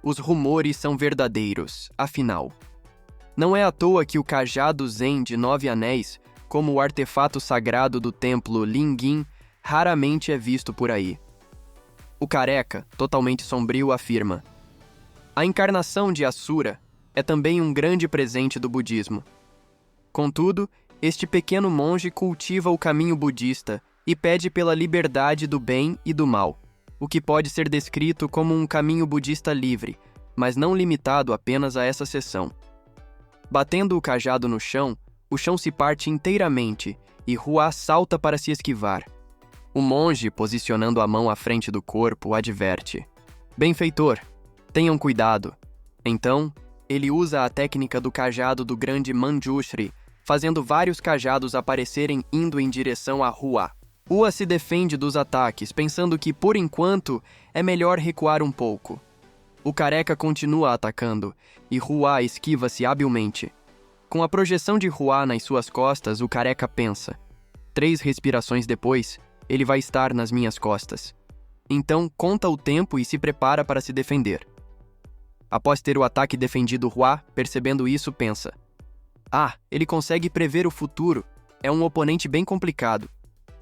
Os rumores são verdadeiros, afinal. Não é à toa que o cajado Zen de 9 anéis, como o artefato sagrado do templo Lingyin, raramente é visto por aí. O careca, totalmente sombrio, afirma: A encarnação de Asura é também um grande presente do budismo. Contudo, este pequeno monge cultiva o caminho budista e pede pela liberdade do bem e do mal, o que pode ser descrito como um caminho budista livre, mas não limitado apenas a essa seção. Batendo o cajado no chão, o chão se parte inteiramente e Hua salta para se esquivar. O monge, posicionando a mão à frente do corpo, adverte: Benfeitor, tenham cuidado. Então, ele usa a técnica do cajado do grande Manjushri, fazendo vários cajados aparecerem indo em direção a Hua. Hua se defende dos ataques, pensando que, por enquanto, é melhor recuar um pouco. O careca continua atacando, e Hua esquiva-se habilmente. Com a projeção de Hua nas suas costas, o careca pensa: 3 respirações depois, ele vai estar nas minhas costas. Então, conta o tempo e se prepara para se defender. Após ter o ataque defendido, Hua, percebendo isso, pensa: ele consegue prever o futuro. É um oponente bem complicado.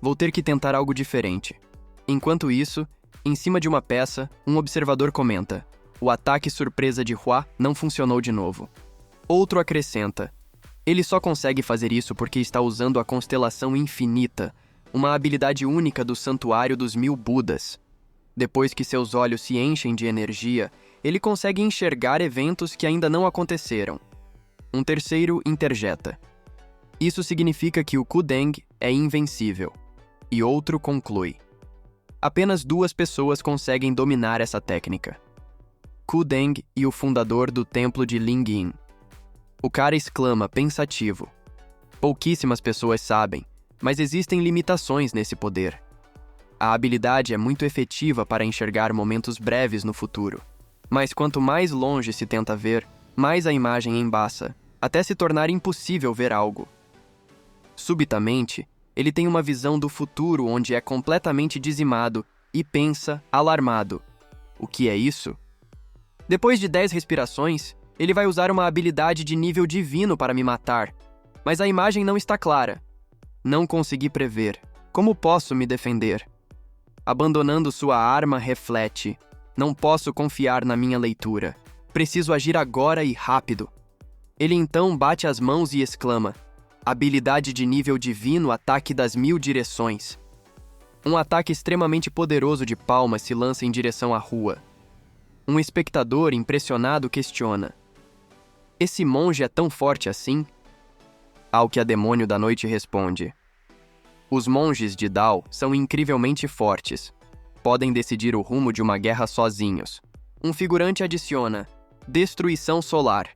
Vou ter que tentar algo diferente. Enquanto isso, em cima de uma peça, um observador comenta: O ataque surpresa de Hua não funcionou de novo. Outro acrescenta: Ele só consegue fazer isso porque está usando a constelação infinita, uma habilidade única do Santuário dos 1000 Budas. Depois que seus olhos se enchem de energia, ele consegue enxergar eventos que ainda não aconteceram. Um terceiro interjeta: Isso significa que o Kudeng é invencível. E outro conclui: Apenas 2 pessoas conseguem dominar essa técnica: Kudeng e o fundador do templo de Lingyin. O cara exclama, pensativo: Pouquíssimas pessoas sabem, mas existem limitações nesse poder. A habilidade é muito efetiva para enxergar momentos breves no futuro, mas quanto mais longe se tenta ver, mais a imagem embaça, até se tornar impossível ver algo. Subitamente, ele tem uma visão do futuro onde é completamente dizimado e pensa, alarmado: O que é isso? Depois de 10 respirações, ele vai usar uma habilidade de nível divino para me matar, mas a imagem não está clara. Não consegui prever. Como posso me defender? Abandonando sua arma, reflete: Não posso confiar na minha leitura. Preciso agir agora e rápido. Ele então bate as mãos e exclama: Habilidade de nível divino, ataque das 1000 direções. Um ataque extremamente poderoso de palmas se lança em direção à Hua. Um espectador, impressionado, questiona: Esse monge é tão forte assim? Ao que a demônio da noite responde: Os monges de Dao são incrivelmente fortes. podem decidir o rumo de uma guerra sozinhos. Um figurante adiciona: destruição solar.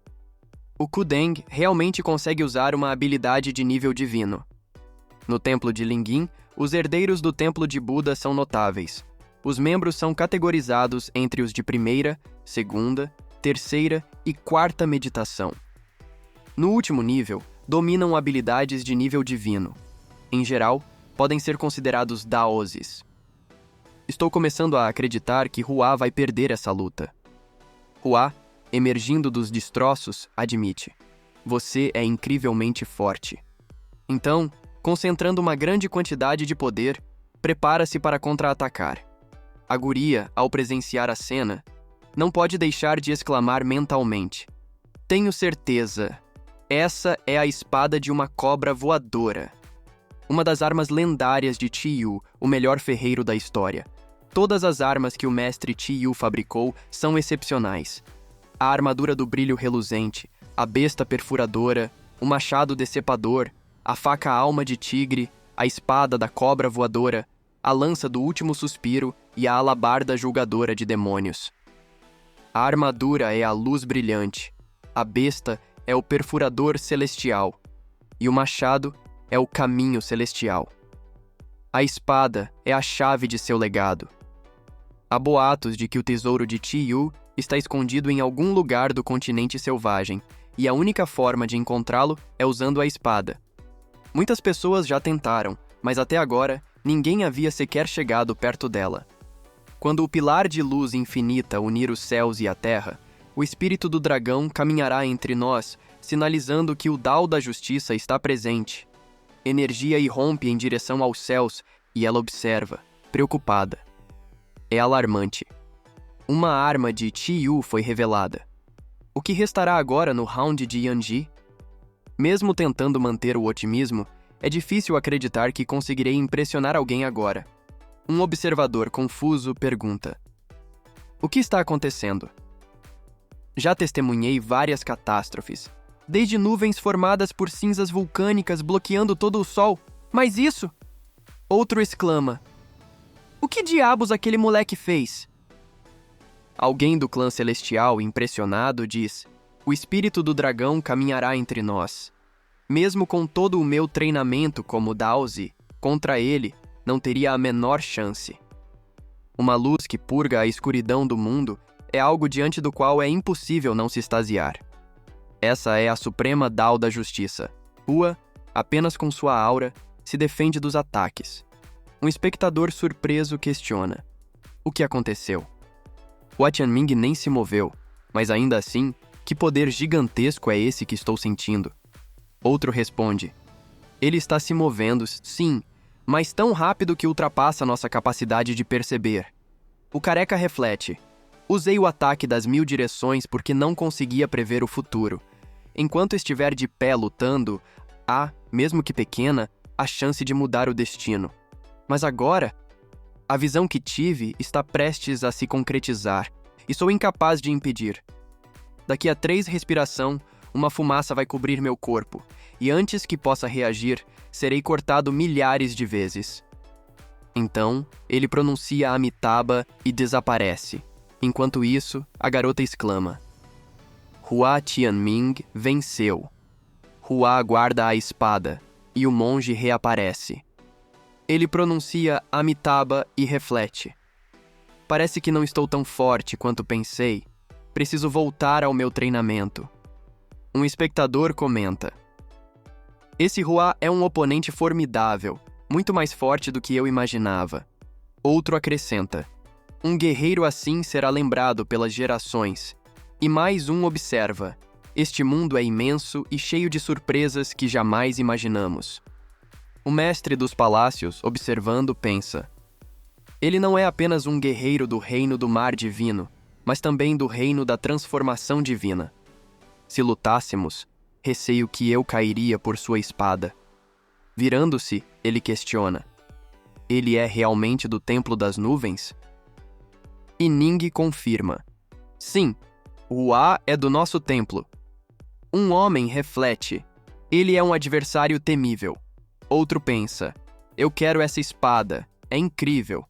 O Kudeng realmente consegue usar uma habilidade de nível divino. No Templo de Lingyin, os herdeiros do Templo de Buda são notáveis. Os membros são categorizados entre os de primeira, segunda, terceira e quarta meditação. No último nível, dominam habilidades de nível divino. Em geral, podem ser considerados daoses. Estou começando a acreditar que Hua vai perder essa luta. Hua, emergindo dos destroços, admite: você é incrivelmente forte. Então, concentrando uma grande quantidade de poder, prepara-se para contra-atacar. A guria, ao presenciar a cena, não pode deixar de exclamar mentalmente: tenho certeza, essa é a espada de uma cobra voadora. Uma das armas lendárias de Chi Yu, o melhor ferreiro da história. Todas as armas que o mestre Chi Yu fabricou são excepcionais. A armadura do brilho reluzente, a besta perfuradora, o machado decepador, a faca alma de tigre, a espada da cobra voadora, a lança do último suspiro e a alabarda julgadora de demônios. A armadura é a luz brilhante, a besta é o perfurador celestial e o machado é o caminho celestial. A espada é a chave de seu legado. Há boatos de que o tesouro de Chi Yu está escondido em algum lugar do continente selvagem, e a única forma de encontrá-lo é usando a espada. Muitas pessoas já tentaram, mas até agora ninguém havia sequer chegado perto dela. Quando o pilar de luz infinita unir os céus e a terra, o espírito do dragão caminhará entre nós, sinalizando que o Dao da Justiça está presente. Energia irrompe em direção aos céus e ela observa, preocupada. É alarmante. Uma arma de Chi Yu foi revelada. O que restará agora no round de Yanji? Mesmo tentando manter o otimismo, é difícil acreditar que conseguirei impressionar alguém agora. Um observador confuso pergunta: o que está acontecendo? Já testemunhei várias catástrofes, desde nuvens formadas por cinzas vulcânicas bloqueando todo o sol. Mas isso? Outro exclama: o que diabos aquele moleque fez? Alguém do clã celestial, impressionado, diz: o espírito do dragão caminhará entre nós. Mesmo com todo o meu treinamento como Daozi, contra ele, não teria a menor chance. Uma luz que purga a escuridão do mundo é algo diante do qual é impossível não se extasiar. Essa é a suprema Dao da Justiça. Hua, apenas com sua aura, se defende dos ataques. Um espectador surpreso questiona: o que aconteceu? Hua Tianming nem se moveu, mas ainda assim, que poder gigantesco é esse que estou sentindo? Outro responde: ele está se movendo, sim, mas tão rápido que ultrapassa nossa capacidade de perceber. O careca reflete: usei o ataque das 1000 direções porque não conseguia prever o futuro. Enquanto estiver de pé lutando, há, mesmo que pequena, a chance de mudar o destino. Mas agora, a visão que tive está prestes a se concretizar e sou incapaz de impedir. Daqui a 3 respirações, uma fumaça vai cobrir meu corpo, e antes que possa reagir, serei cortado milhares de vezes. Então, ele pronuncia Amitabha e desaparece. Enquanto isso, a garota exclama: Hua Tianming venceu. Hua guarda a espada, e o monge reaparece. Ele pronuncia Amitabha e reflete: parece que não estou tão forte quanto pensei. Preciso voltar ao meu treinamento. Um espectador comenta: esse Hua é um oponente formidável, muito mais forte do que eu imaginava. Outro acrescenta: um guerreiro assim será lembrado pelas gerações. E mais um observa: este mundo é imenso e cheio de surpresas que jamais imaginamos. O mestre dos palácios, observando, pensa: ele não é apenas um guerreiro do reino do mar divino, mas também do reino da transformação divina. Se lutássemos, receio que eu cairia por sua espada. Virando-se, ele questiona: ele é realmente do Templo das Nuvens? E Ning confirma: sim, Hua é do nosso templo. Um homem reflete: ele é um adversário temível. Outro pensa: eu quero essa espada, é incrível.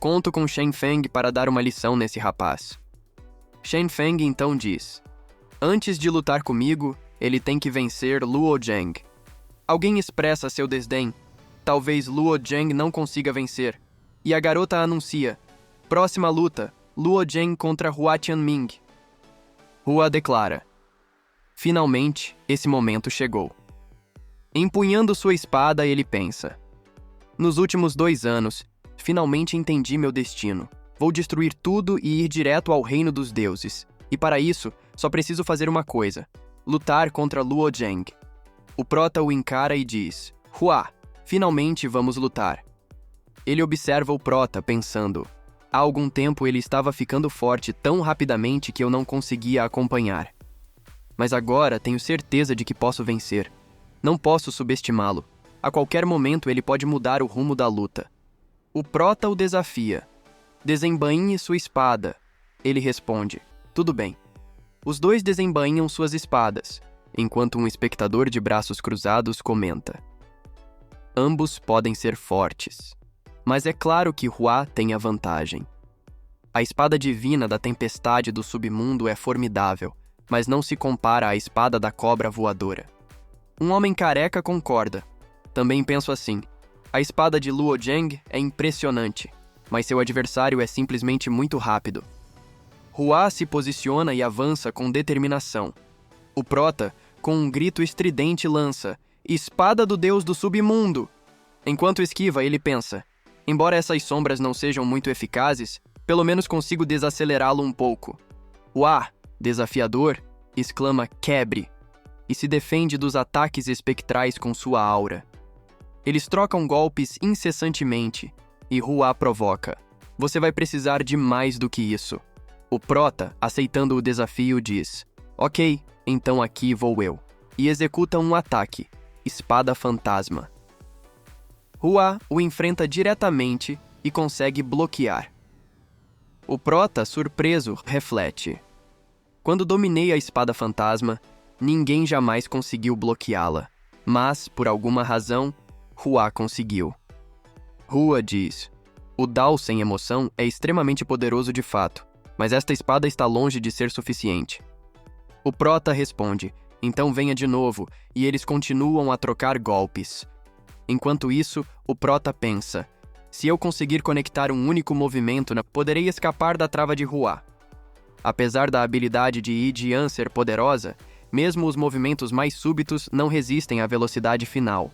Conto com Shen Feng para dar uma lição nesse rapaz. Shen Feng então diz: antes de lutar comigo, ele tem que vencer Luo Zheng. Alguém expressa seu desdém. Talvez Luo Zheng não consiga vencer. E a garota anuncia: próxima luta, Luo Zheng contra Hua Tianming. Hua declara: finalmente, esse momento chegou. Empunhando sua espada, ele pensa: nos últimos 2 anos, finalmente entendi meu destino. Vou destruir tudo e ir direto ao reino dos deuses. E para isso, só preciso fazer uma coisa: lutar contra Luo Zheng. O prota o encara e diz: Hua, finalmente vamos lutar. Ele observa o prota pensando: há algum tempo ele estava ficando forte tão rapidamente que eu não conseguia acompanhar. Mas agora tenho certeza de que posso vencer. Não posso subestimá-lo. A qualquer momento ele pode mudar o rumo da luta. O prota o desafia: desembainhe sua espada. Ele responde: tudo bem. Os dois desembainham suas espadas, enquanto um espectador de braços cruzados comenta: ambos podem ser fortes, mas é claro que Hua tem a vantagem. A espada divina da tempestade do submundo é formidável, mas não se compara à espada da cobra voadora. Um homem careca concorda. Também penso assim: a espada de Luo Zheng é impressionante, mas seu adversário é simplesmente muito rápido. Hua se posiciona e avança com determinação. O prota, com um grito estridente, lança: espada do deus do submundo! Enquanto esquiva, ele pensa: embora essas sombras não sejam muito eficazes, pelo menos consigo desacelerá-lo um pouco. Hua, desafiador, exclama: quebre! E se defende dos ataques espectrais com sua aura. Eles trocam golpes incessantemente, e Hua provoca: você vai precisar de mais do que isso. O prota, aceitando o desafio, diz: ok, então aqui vou eu. E executa um ataque: espada fantasma. Hua o enfrenta diretamente e consegue bloquear. O prota, surpreso, reflete: quando dominei a espada fantasma, ninguém jamais conseguiu bloqueá-la. Mas, por alguma razão, Hua conseguiu. Hua diz: o Dao sem emoção é extremamente poderoso de fato, mas esta espada está longe de ser suficiente. O prota responde: então venha de novo, e eles continuam a trocar golpes. Enquanto isso, o prota pensa: se eu conseguir conectar um único movimento, poderei escapar da trava de Hua. Apesar da habilidade de Yi Jian ser poderosa, mesmo os movimentos mais súbitos não resistem à velocidade final.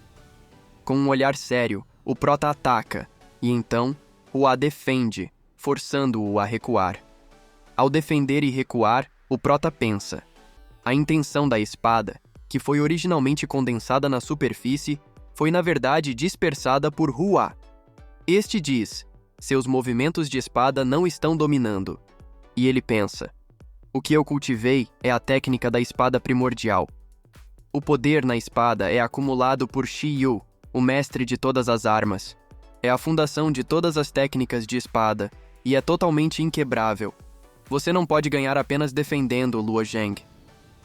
Com um olhar sério, o prota ataca, e então Hua defende, forçando-o a recuar. Ao defender e recuar, o prota pensa: a intenção da espada, que foi originalmente condensada na superfície, foi na verdade dispersada por Hua. Este diz: seus movimentos de espada não estão dominando. E ele pensa: o que eu cultivei é a técnica da espada primordial. O poder na espada é acumulado por Shi Yu, o mestre de todas as armas. É a fundação de todas as técnicas de espada, e é totalmente inquebrável. Você não pode ganhar apenas defendendo Luo Zheng.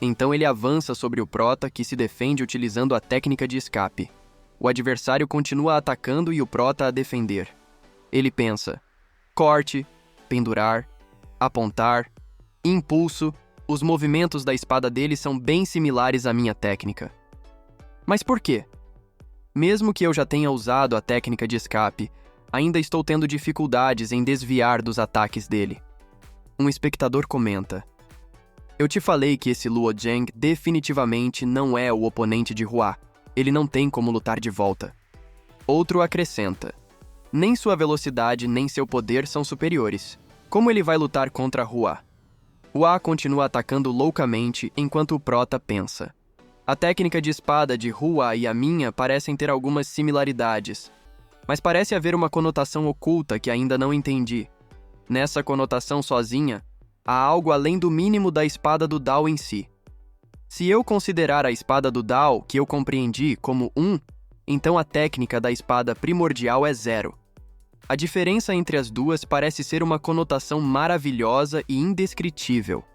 Então ele avança sobre o prota, que se defende utilizando a técnica de escape. O adversário continua atacando e o prota a defender. Ele pensa: corte, pendurar, apontar, impulso. Os movimentos da espada dele são bem similares à minha técnica. Mas por quê? Mesmo que eu já tenha usado a técnica de escape, ainda estou tendo dificuldades em desviar dos ataques dele. Um espectador comenta: eu te falei que esse Luo Zheng definitivamente não é o oponente de Hua. Ele não tem como lutar de volta. Outro acrescenta: nem sua velocidade nem seu poder são superiores. Como ele vai lutar contra Hua? Hua continua atacando loucamente enquanto o prota pensa: a técnica de espada de Hua e a minha parecem ter algumas similaridades, mas parece haver uma conotação oculta que ainda não entendi. Nessa conotação sozinha, há algo além do mínimo da espada do Dao em si. Se eu considerar a espada do Dao, que eu compreendi, como 1, então a técnica da espada primordial é 0. A diferença entre as duas parece ser uma conotação maravilhosa e indescritível.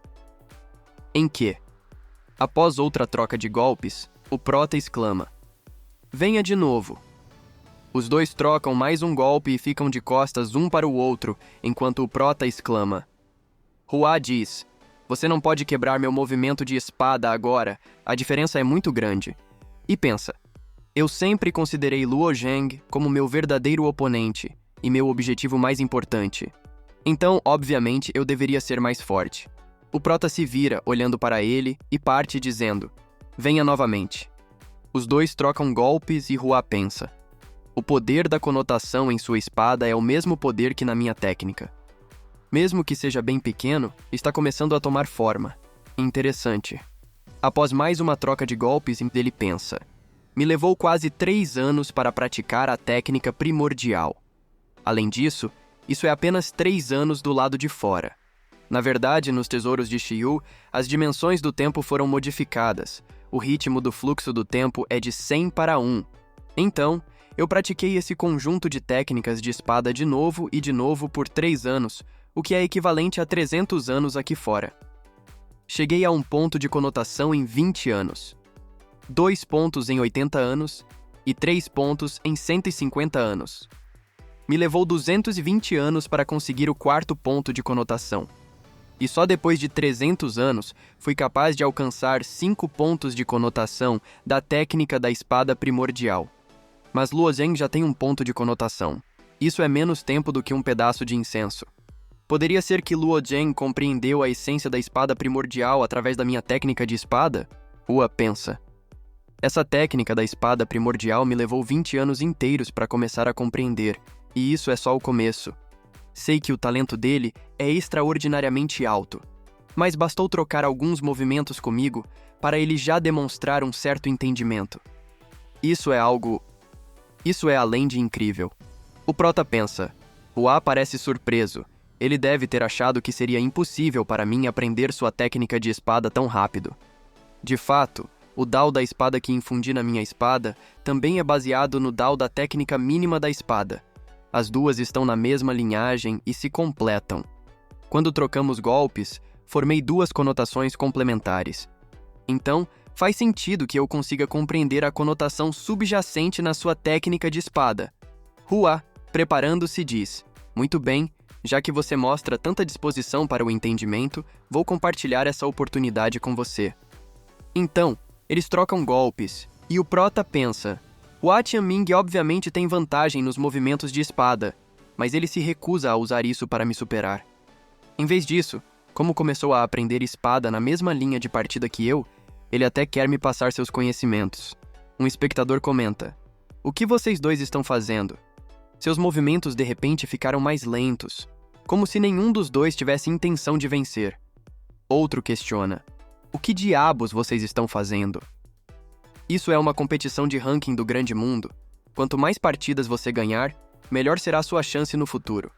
Em que, após outra troca de golpes, o prota exclama: venha de novo. Os dois trocam mais um golpe e ficam de costas um para o outro, enquanto o prota exclama. Hua diz, você não pode quebrar meu movimento de espada agora, a diferença é muito grande. E pensa, eu sempre considerei Luo Zheng como meu verdadeiro oponente e meu objetivo mais importante. Então, obviamente, eu deveria ser mais forte. O prota se vira, olhando para ele, e parte dizendo, venha novamente. Os dois trocam golpes e Hua pensa. O poder da conotação em sua espada é o mesmo poder que na minha técnica. Mesmo que seja bem pequeno, está começando a tomar forma. Interessante. Após mais uma troca de golpes, ele pensa. Me levou quase 3 anos para praticar a técnica primordial. Além disso, isso é apenas 3 anos do lado de fora. Na verdade, nos tesouros de Xiyu, as dimensões do tempo foram modificadas. O ritmo do fluxo do tempo é de 100 para 1. Então, eu pratiquei esse conjunto de técnicas de espada de novo e de novo por 3 anos, o que é equivalente a 300 anos aqui fora. Cheguei a um ponto de conotação em 20 anos, 2 pontos em 80 anos e 3 pontos em 150 anos. Me levou 220 anos para conseguir o 4º ponto de conotação. E só depois de 300 anos fui capaz de alcançar 5 pontos de conotação da técnica da espada primordial. Mas Luo Zheng já tem um ponto de conotação. Isso é menos tempo do que um pedaço de incenso. Poderia ser que Luo Zheng compreendeu a essência da espada primordial através da minha técnica de espada? Hua pensa. Essa técnica da espada primordial me levou 20 anos inteiros para começar a compreender, e isso é só o começo. Sei que o talento dele é extraordinariamente alto, mas bastou trocar alguns movimentos comigo para ele já demonstrar um certo entendimento. Isso é além de incrível. O prota pensa, Hua parece surpreso. Ele deve ter achado que seria impossível para mim aprender sua técnica de espada tão rápido. De fato, o Dao da espada que infundi na minha espada também é baseado no Dao da técnica mínima da espada. As duas estão na mesma linhagem e se completam. Quando trocamos golpes, formei 2 conotações complementares. Então, faz sentido que eu consiga compreender a conotação subjacente na sua técnica de espada. Hua, preparando-se, diz, muito bem, já que você mostra tanta disposição para o entendimento, vou compartilhar essa oportunidade com você. Então, eles trocam golpes, e o prota pensa, Hua Tianming obviamente tem vantagem nos movimentos de espada, mas ele se recusa a usar isso para me superar. Em vez disso, como começou a aprender espada na mesma linha de partida que eu, ele até quer me passar seus conhecimentos. Um espectador comenta, o que vocês dois estão fazendo? Seus movimentos de repente ficaram mais lentos, como se nenhum dos dois tivesse intenção de vencer. Outro questiona, o que diabos vocês estão fazendo? Isso é uma competição de ranking do grande mundo. Quanto mais partidas você ganhar, melhor será sua chance no futuro.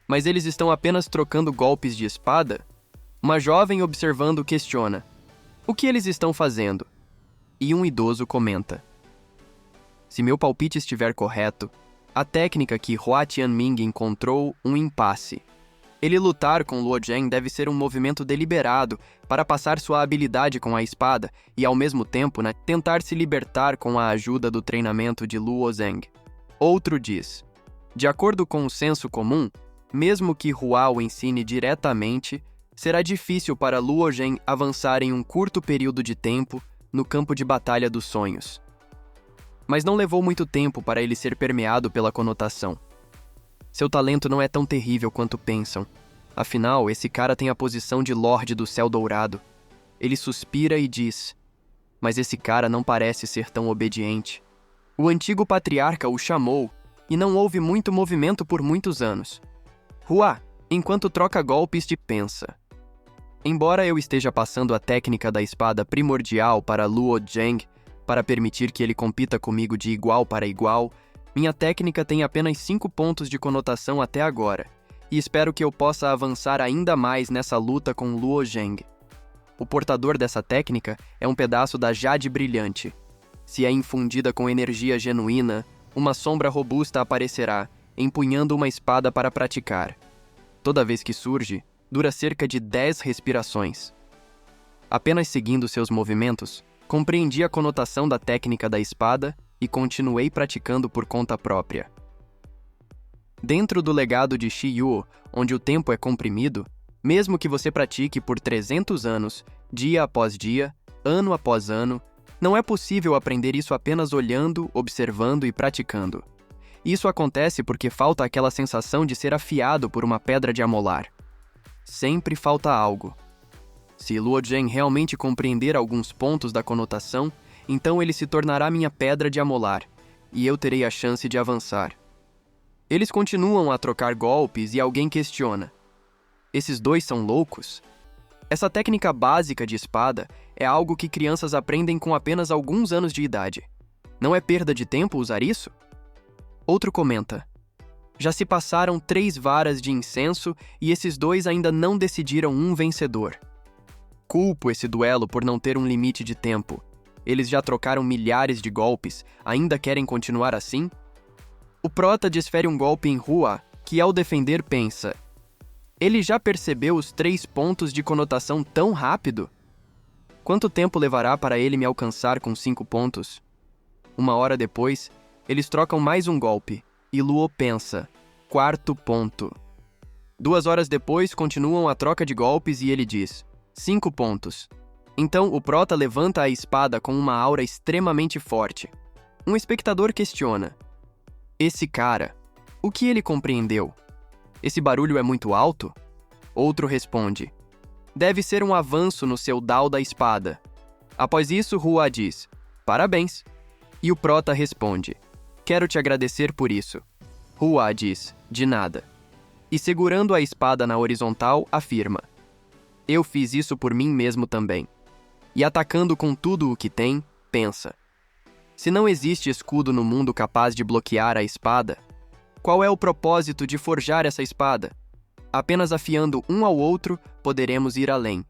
Mas eles estão apenas trocando golpes de espada? Uma jovem observando questiona, o que eles estão fazendo? E um idoso comenta, se meu palpite estiver correto, a técnica que Hua Tianming encontrou um impasse. Ele lutar com Luo Zheng deve ser um movimento deliberado para passar sua habilidade com a espada e, ao mesmo tempo, tentar se libertar com a ajuda do treinamento de Luo Zheng. Outro diz, de acordo com o senso comum, mesmo que Hua o ensine diretamente, será difícil para Luo Zheng avançar em um curto período de tempo no campo de batalha dos sonhos. Mas não levou muito tempo para ele ser permeado pela conotação. Seu talento não é tão terrível quanto pensam. Afinal, esse cara tem a posição de Lorde do Céu Dourado. Ele suspira e diz, mas esse cara não parece ser tão obediente. O antigo patriarca o chamou, e não houve muito movimento por muitos anos. Hua, enquanto troca golpes, pensa. Embora eu esteja passando a técnica da espada primordial para Luo Zheng, para permitir que ele compita comigo de igual para igual, minha técnica tem apenas 5 pontos de conotação até agora, e espero que eu possa avançar ainda mais nessa luta com Luo Zheng. O portador dessa técnica é um pedaço da Jade Brilhante. Se é infundida com energia genuína, uma sombra robusta aparecerá, empunhando uma espada para praticar. Toda vez que surge, dura cerca de 10 respirações. Apenas seguindo seus movimentos, compreendi a conotação da técnica da espada e continuei praticando por conta própria. Dentro do legado de Shi Yuo, onde o tempo é comprimido, mesmo que você pratique por 300 anos, dia após dia, ano após ano, não é possível aprender isso apenas olhando, observando e praticando. Isso acontece porque falta aquela sensação de ser afiado por uma pedra de amolar. Sempre falta algo. Se Luo Zhen realmente compreender alguns pontos da conotação, então ele se tornará minha pedra de amolar, e eu terei a chance de avançar. Eles continuam a trocar golpes e alguém questiona: esses dois são loucos? Essa técnica básica de espada é algo que crianças aprendem com apenas alguns anos de idade. Não é perda de tempo usar isso? Outro comenta: já se passaram 3 varas de incenso e esses dois ainda não decidiram um vencedor. Culpo esse duelo por não ter um limite de tempo. Eles já trocaram milhares de golpes, ainda querem continuar assim? O prota desfere um golpe em Hua, que ao defender pensa: ele já percebeu os 3 pontos de conotação tão rápido? Quanto tempo levará para ele me alcançar com 5 pontos? 1 hora depois, eles trocam mais um golpe, e Luo pensa: 4º ponto. 2 horas depois, continuam a troca de golpes e ele diz: 5 pontos. Então o prota levanta a espada com uma aura extremamente forte. Um espectador questiona: esse cara, o que ele compreendeu? Esse barulho é muito alto? Outro responde: deve ser um avanço no seu dao da espada. Após isso, Hua diz: parabéns. E o prota responde: quero te agradecer por isso. Hua diz: de nada. E segurando a espada na horizontal, afirma: eu fiz isso por mim mesmo também. E atacando com tudo o que tem, pensa: se não existe escudo no mundo capaz de bloquear a espada, qual é o propósito de forjar essa espada? Apenas afiando um ao outro, poderemos ir além.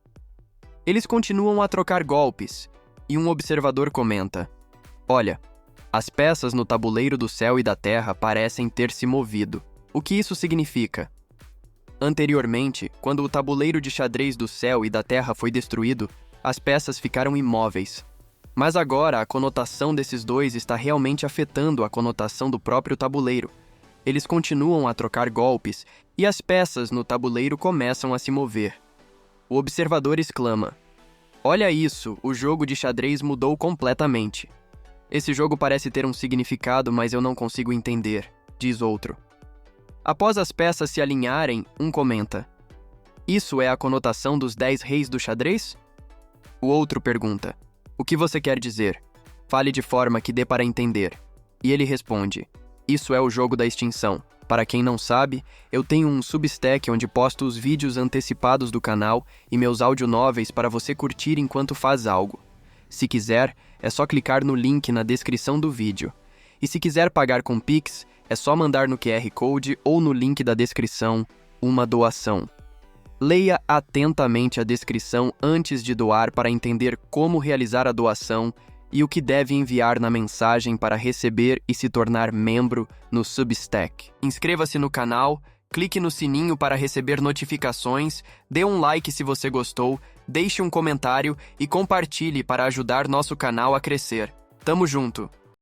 Eles continuam a trocar golpes, e um observador comenta: olha, as peças no tabuleiro do céu e da terra parecem ter se movido. O que isso significa? Anteriormente, quando o tabuleiro de xadrez do céu e da terra foi destruído, as peças ficaram imóveis. Mas agora a conotação desses dois está realmente afetando a conotação do próprio tabuleiro. Eles continuam a trocar golpes e as peças no tabuleiro começam a se mover. O observador exclama: olha isso, o jogo de xadrez mudou completamente. Esse jogo parece ter um significado, mas eu não consigo entender, diz outro. Após as peças se alinharem, um comenta: isso é a conotação dos 10 reis do xadrez? O outro pergunta: o que você quer dizer? Fale de forma que dê para entender. E ele responde: isso é o jogo da extinção. Para quem não sabe, eu tenho um Substack onde posto os vídeos antecipados do canal e meus audionovéis para você curtir enquanto faz algo. Se quiser, é só clicar no link na descrição do vídeo. E se quiser pagar com Pix, é só mandar no QR Code ou no link da descrição uma doação. Leia atentamente a descrição antes de doar para entender como realizar a doação e o que deve enviar na mensagem para receber e se tornar membro no Substack. Inscreva-se no canal, clique no sininho para receber notificações, dê um like se você gostou, deixe um comentário e compartilhe para ajudar nosso canal a crescer. Tamo junto!